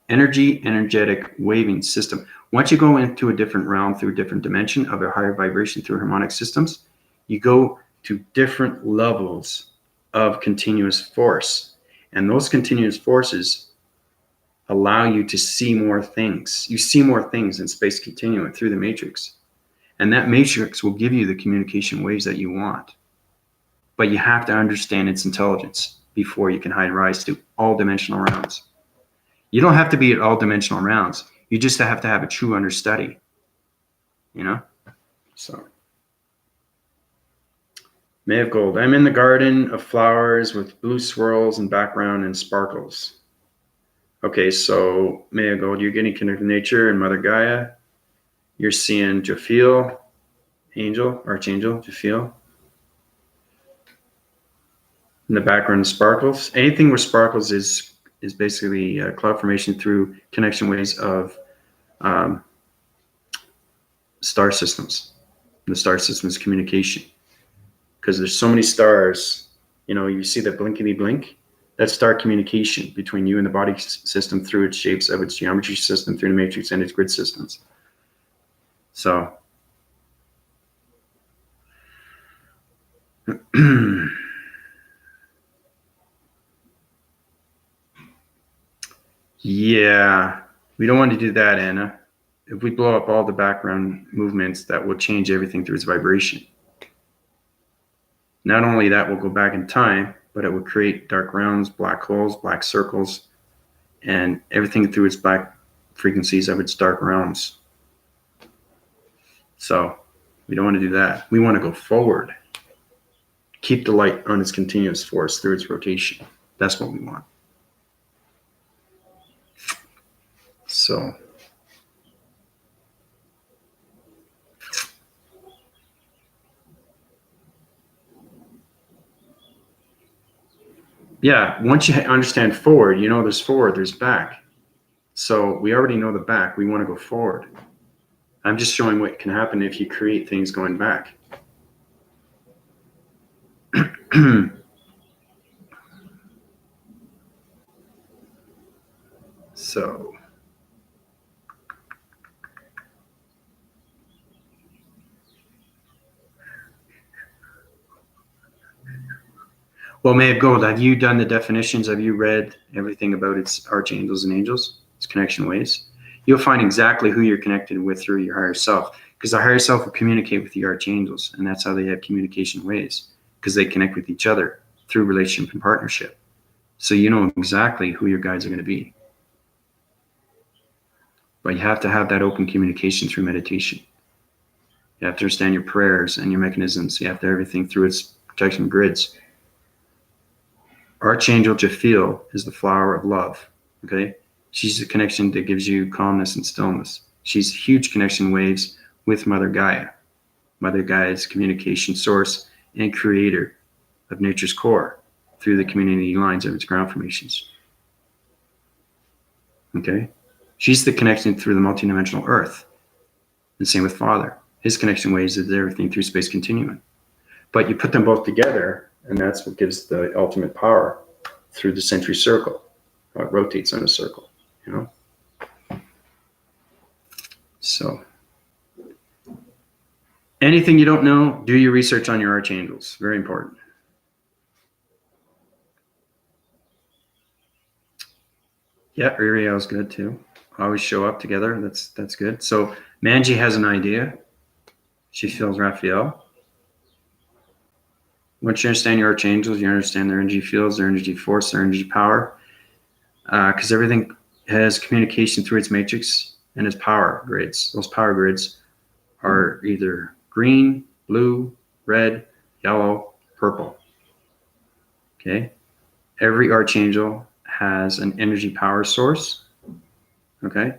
energetic waving system. Once you go into a different realm through a different dimension of a higher vibration through harmonic systems, you go to different levels of continuous force. And those continuous forces allow you to see more things. You see more things in space continuum through the matrix. And that matrix will give you the communication waves that you want. But you have to understand its intelligence before you can rise to all dimensional rounds. You don't have to be at all dimensional rounds. You just have to have a true understudy. So, May of Gold. I'm in the garden of flowers with blue swirls and background and sparkles. Okay, so May of Gold, you're getting connected to nature and Mother Gaia. You're seeing Jophiel, Archangel Jophiel. In the background, sparkles. Anything with sparkles is basically cloud formation through connection waves of star systems. The star system's communication. Because there's so many stars, you see that blinkety blink. That's star communication between you and the body system through its shapes of its geometry system, through the matrix and its grid systems. So, yeah, we don't want to do that, Anna. If we blow up all the background movements, that will change everything through its vibration. Not only that will go back in time, but it will create dark rounds, black holes, black circles, and everything through its black frequencies of its dark realms. So we don't want to do that. We want to go forward. Keep the light on its continuous force through its rotation. That's what we want. So, yeah, once you understand forward, there's forward, there's back. So we already know the back. We want to go forward. I'm just showing what can happen if you create things going back. So, well, May of Gold, have you done the definitions? Have you read everything about its archangels and angels, its connection ways? You'll find exactly who you're connected with through your higher self, because the higher self will communicate with the archangels, and that's how they have communication ways, because they connect with each other through relationship and partnership. So you know exactly who your guides are going to be. But you have to have that open communication through meditation. You have to understand your prayers and your mechanisms. You have to have everything through its protection grids. Archangel Jophiel is the flower of love. Okay? She's the connection that gives you calmness and stillness. She's huge connection waves with Mother Gaia. Mother Gaia is communication source and creator of nature's core through the community lines of its ground formations. Okay? She's the connection through the multidimensional earth. And same with Father. His connection waves is everything through space continuum. But you put them both together, and that's what gives the ultimate power through the century circle. How it rotates on a circle, you know? So anything you don't know, do your research on your archangels. Very important. Yeah, Uriel's good too. Always show up together. That's good. So Manji has an idea. She feels Raphael. Once you understand your archangels, you understand their energy fields, their energy force, their energy power. Because everything has communication through its matrix and its power grids. Those power grids are either green, blue, red, yellow, purple. Okay? Every archangel has an energy power source. Okay?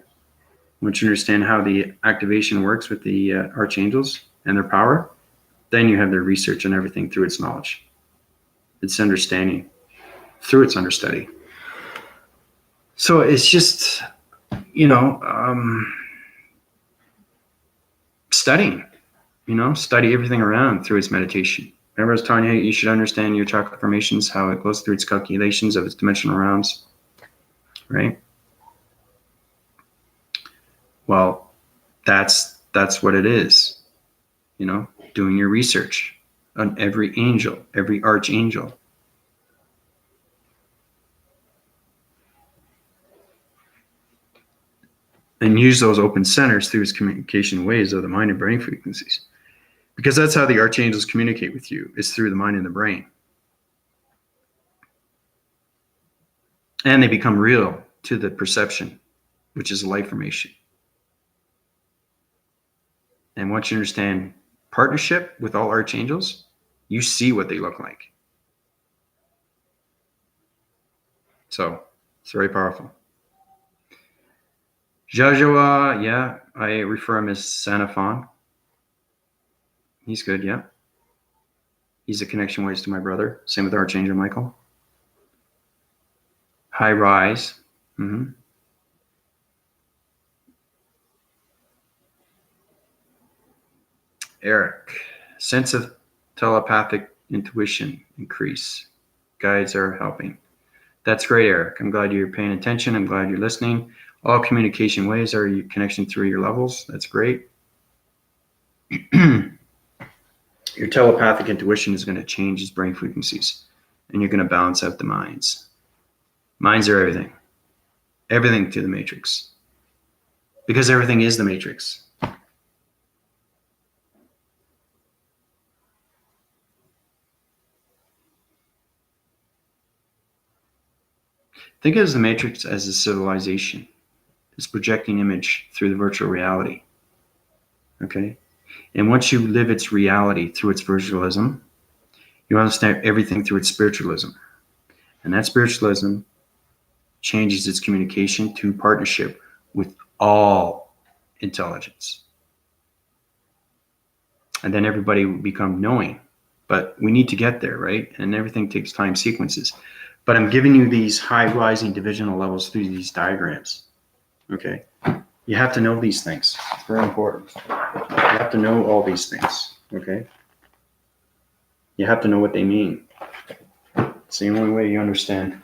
Once you understand how the activation works with the archangels and their power, then you have their research and everything through its knowledge, its understanding, through its understudy. So it's just, studying, study everything around through its meditation. Remember I was telling you, you should understand your chakra formations, how it goes through its calculations of its dimensional rounds, right? Well, that's what it is, doing your research on every angel, every archangel. And use those open centers through its communication waves of the mind and brain frequencies. Because that's how the archangels communicate with you, is through the mind and the brain. And they become real to the perception, which is light formation. And once you understand partnership with all archangels, you see what they look like. So it's very powerful. Jajoa, yeah, I refer him as Sanafon. He's good, yeah. He's a connection waves to my brother. Same with Archangel Michael. High Rise. Mm-hmm. Eric, sense of telepathic intuition increase. Guides are helping. That's great, Eric. I'm glad you're paying attention. I'm glad you're listening. All communication waves are your connection through your levels. That's great. Your telepathic intuition is going to change its brain frequencies, and you're going to balance out the minds. Minds are everything. Everything to the matrix. Because everything is the matrix. Think of the matrix as a civilization. It's projecting image through the virtual reality. Okay? And once you live its reality through its virtualism, you understand everything through its spiritualism. And that spiritualism changes its communication to partnership with all intelligence. And then everybody will become knowing. But we need to get there, right? And everything takes time sequences. But I'm giving you these high rising divisional levels through these diagrams. Okay? You have to know these things. It's very important. You have to know all these things. Okay? You have to know what they mean. It's the only way you understand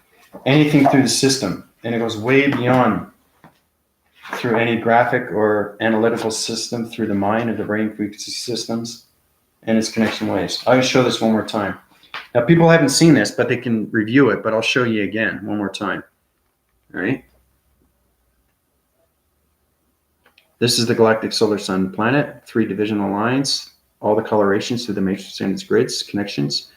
anything through the system. And it goes way beyond through any graphic or analytical system, through the mind or the brain frequency systems and its connection waves. I'll show this one more time. Now, people haven't seen this, but they can review it, but I'll show you again one more time. All right? This is the galactic solar sun planet, 3 divisional lines, all the colorations through the matrix and its grids, connections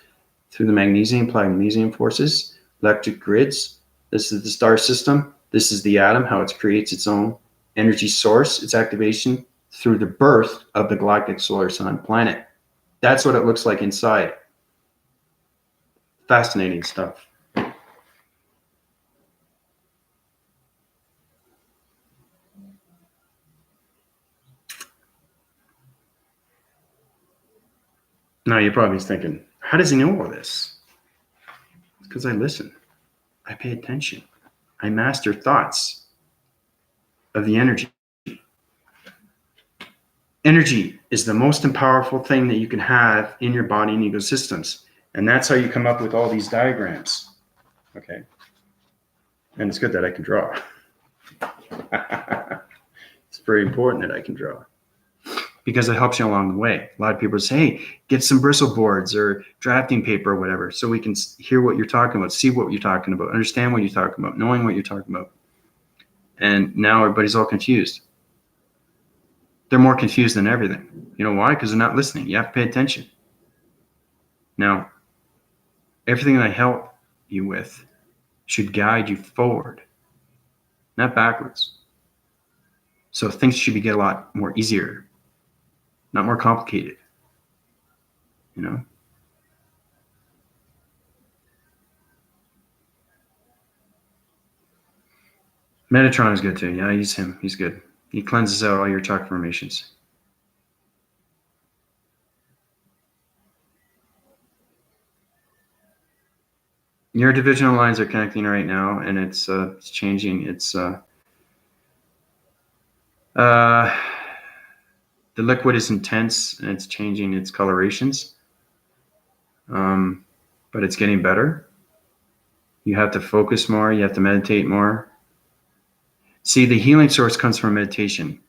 through the magnesium forces, electric grids. This is the star system. This is the atom, how it creates its own energy source, its activation through the birth of the galactic solar sun planet. That's what it looks like inside. Fascinating stuff. Now you're probably thinking, how does he know all this? It's because I listen. I pay attention. I master thoughts of the energy. Energy is the most powerful thing that you can have in your body and ecosystems. And that's how you come up with all these diagrams. Okay. And it's good that I can draw. It's very important that I can draw because it helps you along the way. A lot of people say, hey, get some bristle boards or drafting paper or whatever so we can hear what you're talking about, see what you're talking about, understand what you're talking about, knowing what you're talking about. And now everybody's all confused. They're more confused than everything. You know why? Because they're not listening. You have to pay attention. Now, everything that I help you with should guide you forward, not backwards. So things should get a lot more easier, not more complicated. You know? Metatron is good too. Yeah, I use him. He's good. He cleanses out all your chakra formations. Your divisional lines are connecting right now, and it's changing. It's the liquid is intense, and it's changing its colorations. But it's getting better. You have to focus more. You have to meditate more. See, the healing source comes from meditation.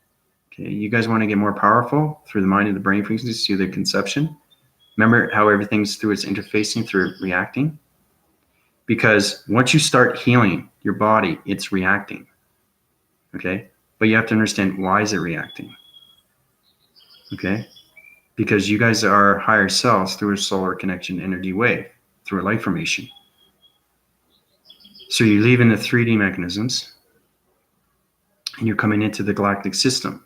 Okay, you guys want to get more powerful through the mind and the brain frequencies, through the conception. Remember how everything's through its interfacing, through reacting? Because once you start healing your body, it's reacting. Okay? But you have to understand, why is it reacting? Okay? Because you guys are higher selves through a solar connection energy wave, through a light formation. So you leave in the 3D mechanisms, and you're coming into the galactic system.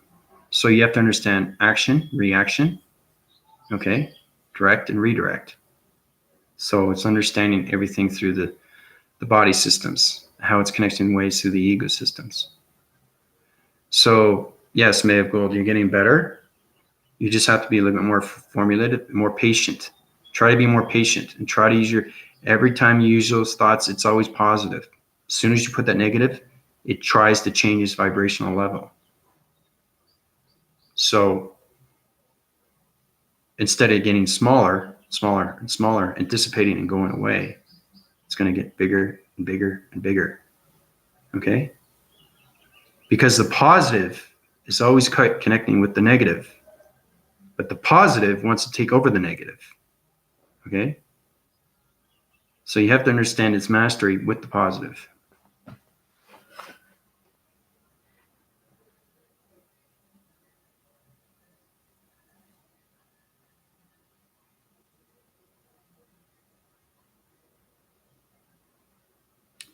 So you have to understand action, reaction, okay? Direct and redirect. So it's understanding everything through the body systems, how it's connecting ways through the ego systems. So yes, May of Gold, you're getting better. You just have to be a little bit more formulated, more patient. Try to be more patient and try to use every time you use those thoughts, it's always positive. As soon as you put that negative, it tries to change its vibrational level. So instead of getting smaller and smaller and dissipating and going away, it's going to get bigger and bigger and bigger. Okay? Because the positive is always connecting with the negative, but the positive wants to take over the negative. Okay? So you have to understand its mastery with the positive.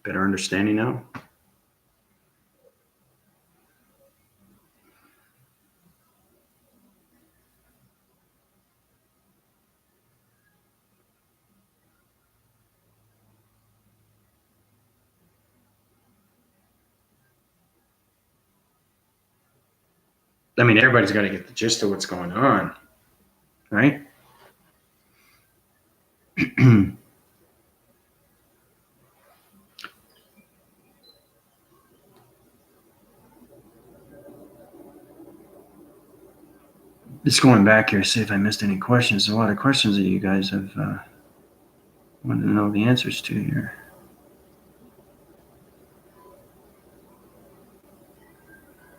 Better understanding now? I mean, everybody's got to get the gist of what's going on, right? Just going back here, see if I missed any questions. There's a lot of questions that you guys have wanted to know the answers to here.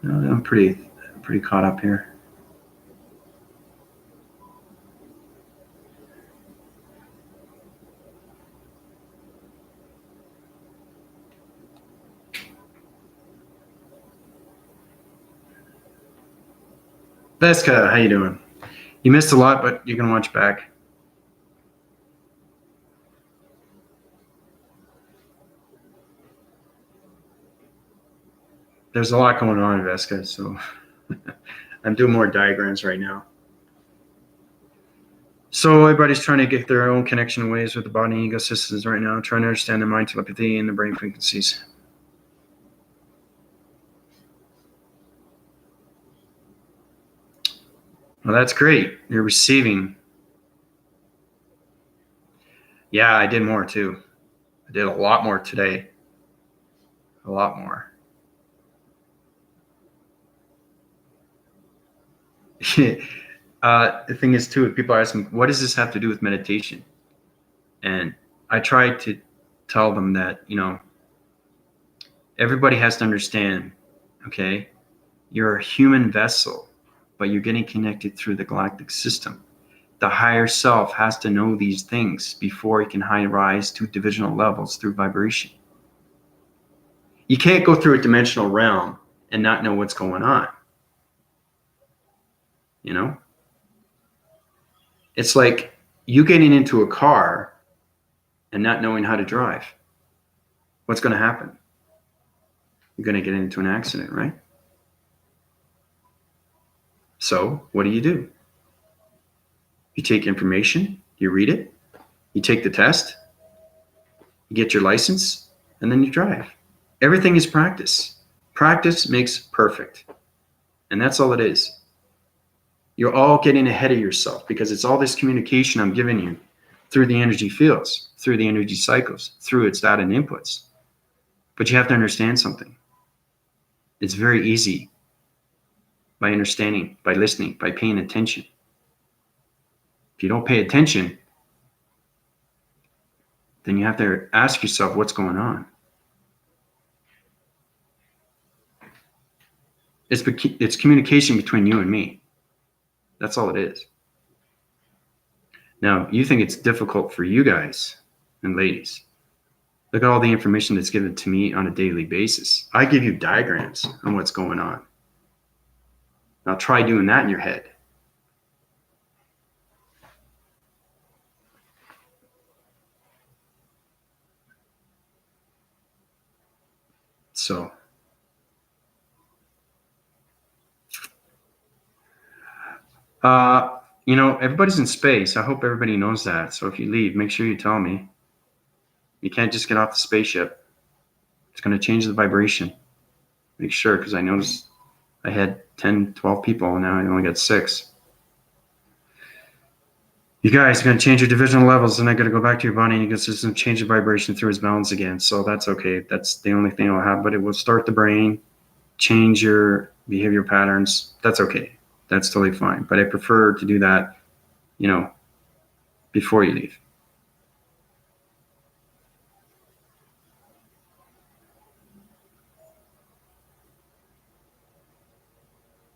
No, I'm pretty caught up here. Veska, how you doing? You missed a lot, but you can watch back. There's a lot going on, Veska, so I'm doing more diagrams right now. So everybody's trying to get their own connection ways with the body and ego systems right now, trying to understand the mind telepathy and the brain frequencies. Well, that's great. You're receiving. Yeah, I did more too. I did a lot more today. A lot more. The thing is too, people are asking, what does this have to do with meditation? And I try to tell them that, everybody has to understand, okay, you're a human vessel, but you're getting connected through the galactic system. The higher self has to know these things before it can rise to divisional levels through vibration. You can't go through a dimensional realm and not know what's going on. It's like you getting into a car and not knowing how to drive. What's going to happen? You're going to get into an accident, right? So what do? You take information, you read it, you take the test, you get your license, and then you drive. Everything is practice. Practice makes perfect. And that's all it is. You're all getting ahead of yourself because it's all this communication I'm giving you through the energy fields, through the energy cycles, through its data and inputs. But you have to understand something. It's very easy by understanding, by listening, by paying attention. If you don't pay attention, then you have to ask yourself what's going on. It's communication between you and me. That's all it is. Now, you think it's difficult for you guys and ladies. Look at all the information that's given to me on a daily basis. I give you diagrams on what's going on. Now try doing that in your head. So, everybody's in space. I hope everybody knows that. So if you leave, make sure you tell me. You can't just get off the spaceship. It's going to change the vibration. Make sure, because I noticed I had 10, 12 people, and now I only got 6. You guys are going to change your divisional levels, and I got to go back to your body, and you can change the vibration through its balance again. So that's okay. That's the only thing I'll have, but it will start the brain, change your behavior patterns. That's okay. That's totally fine. But I prefer to do that, before you leave.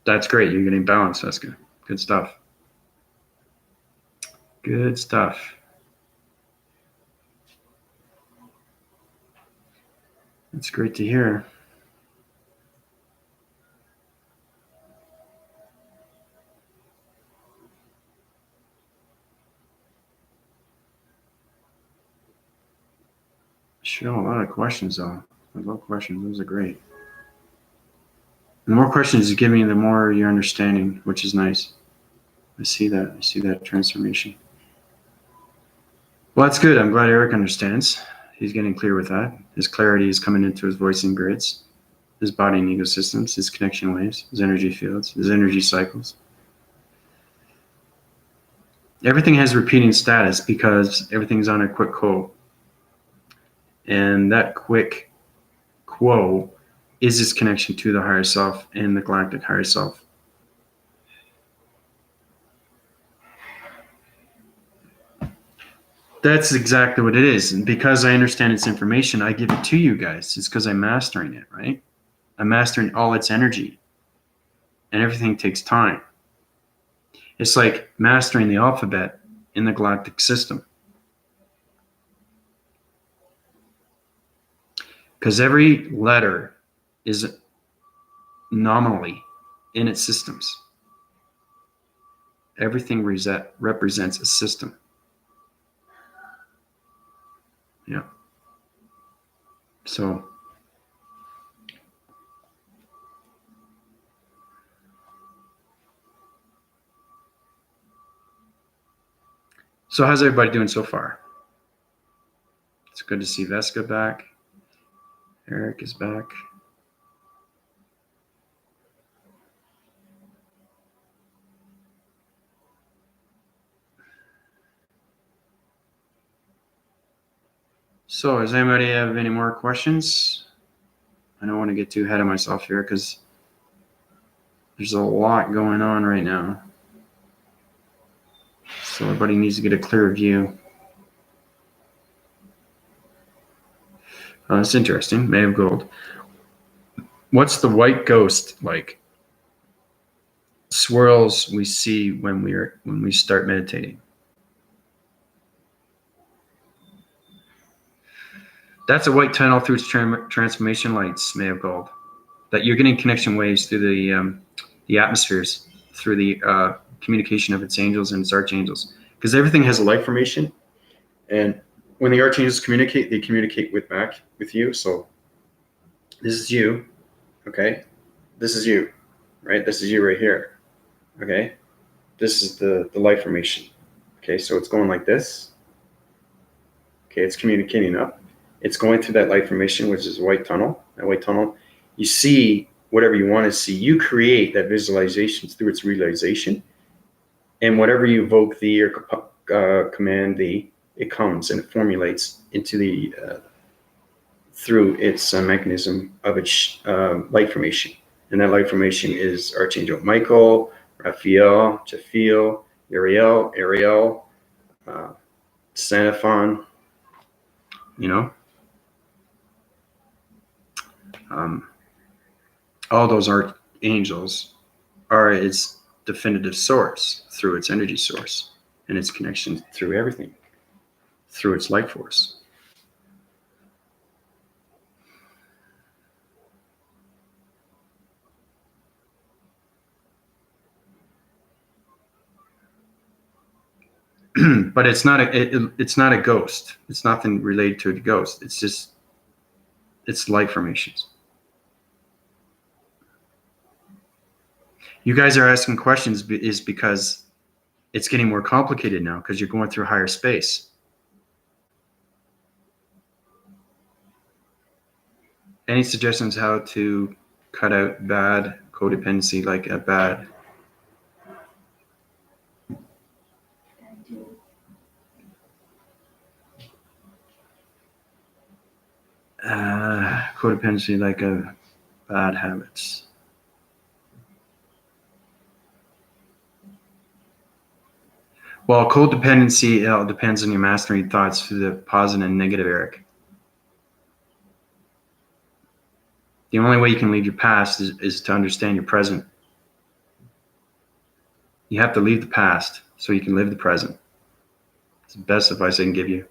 That's great. You're getting balanced. That's good. Good stuff. Good stuff. That's great to hear. Sure, a lot of questions though. I love questions. Those are great. The more questions you give me, the more you're understanding, which is nice. I see that transformation. Well, that's good. I'm glad Eric understands. He's getting clear with that. His clarity is coming into his voicing grids, his body and ego systems, his connection waves, his energy fields, his energy cycles. Everything has repeating status because everything's on a quick quo. And that quick quo is this connection to the higher self and the galactic higher self. That's exactly what it is. And because I understand its information, I give it to you guys. It's because I'm mastering it, right? I'm mastering all its energy. And everything takes time. It's like mastering the alphabet in the galactic system. Because every letter is nominally in its systems. Everything represents a system. Yeah. So how's everybody doing so far? It's good to see Vesca back. Eric is back. So does anybody have any more questions? I don't want to get too ahead of myself here because There's a lot going on right now. So everybody needs to get a clear view. It's interesting. May of Gold. What's the white ghost like? Swirls we see when we start meditating. That's a white tunnel through its transformation lights, May of Gold. That you're getting connection waves through the atmospheres, through the communication of its angels and its archangels. Because everything has a light formation. And when the archangels communicate, they communicate back with you. So this is you, okay? This is you, right? This is you right here, okay? This is the light formation, okay? So it's going like this. Okay, it's communicating up. It's going through that light formation, which is a white tunnel. That white tunnel, you see whatever you want to see. You create that visualization through its realization. And whatever you evoke thee or command thee, it comes and it formulates into the through its mechanism of its light formation. And that light formation is Archangel Michael, Raphael, Jephiel, Ariel, Xenophon, you know. All those archangels are its definitive source through its energy source and its connection through everything, through its light force. But it's not a ghost. It's nothing related to a ghost. It's light formations. You guys are asking questions is because it's getting more complicated now because you're going through higher space. Any suggestions how to cut out bad codependency, like a bad codependency, like a bad habits? Well, codependency depends on your mastering thoughts through the positive and negative, Eric. The only way you can leave your past is to understand your present. You have to leave the past so you can live the present. It's the best advice I can give you.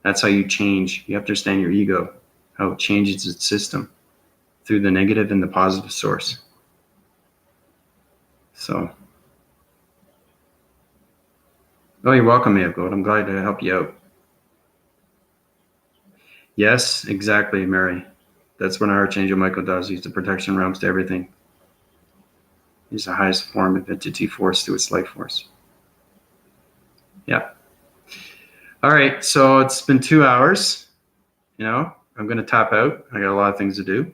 That's how you change. You have to understand your ego, how it changes its system through the negative and the positive source. So, oh, you're welcome, May of Gold. I'm glad to help you out. Yes, exactly, Mary. That's what Archangel Michael does. He's the protection realms to everything. He's the highest form of entity force through its life force. Yeah. All right, so it's been 2 hours. You know, I'm going to top out. I got a lot of things to do.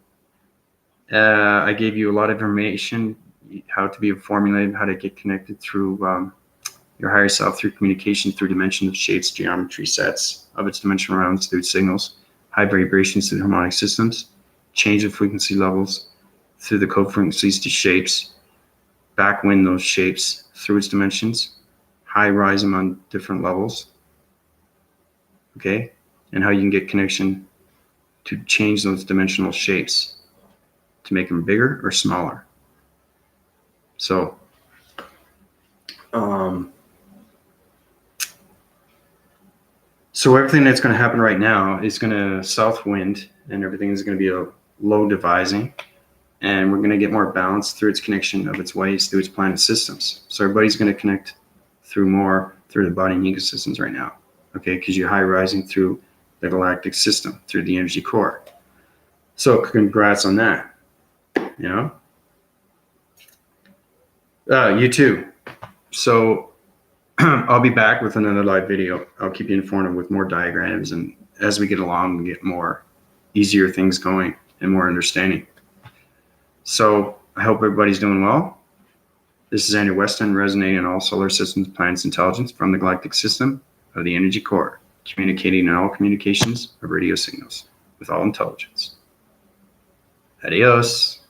I gave you a lot of information, how to be formulated, how to get connected through your higher self, through communication, through dimensional shapes, geometry sets of its dimensional rounds, through signals, high vibrations through the harmonic systems, change of frequency levels through the code frequencies to shapes, backwind those shapes through its dimensions, high rise them on different levels, okay? And how you can get connection to change those dimensional shapes to make them bigger or smaller. So, so everything that's going to happen right now is going to south wind, and everything is going to be a low devising, and we're going to get more balance through its connection of its waves through its planet systems. So everybody's going to connect through the body and ecosystems right now, okay? Because you're high rising through the galactic system, through the energy core. So congrats on that. You know, you too. So I'll be back with another live video. I'll keep you informed with more diagrams, and as we get along, we get more easier things going and more understanding. So I hope everybody's doing well. This is Andrew Weston, resonating in all solar systems, planets, intelligence from the galactic system of the energy core, communicating in all communications of radio signals with all intelligence. Adios.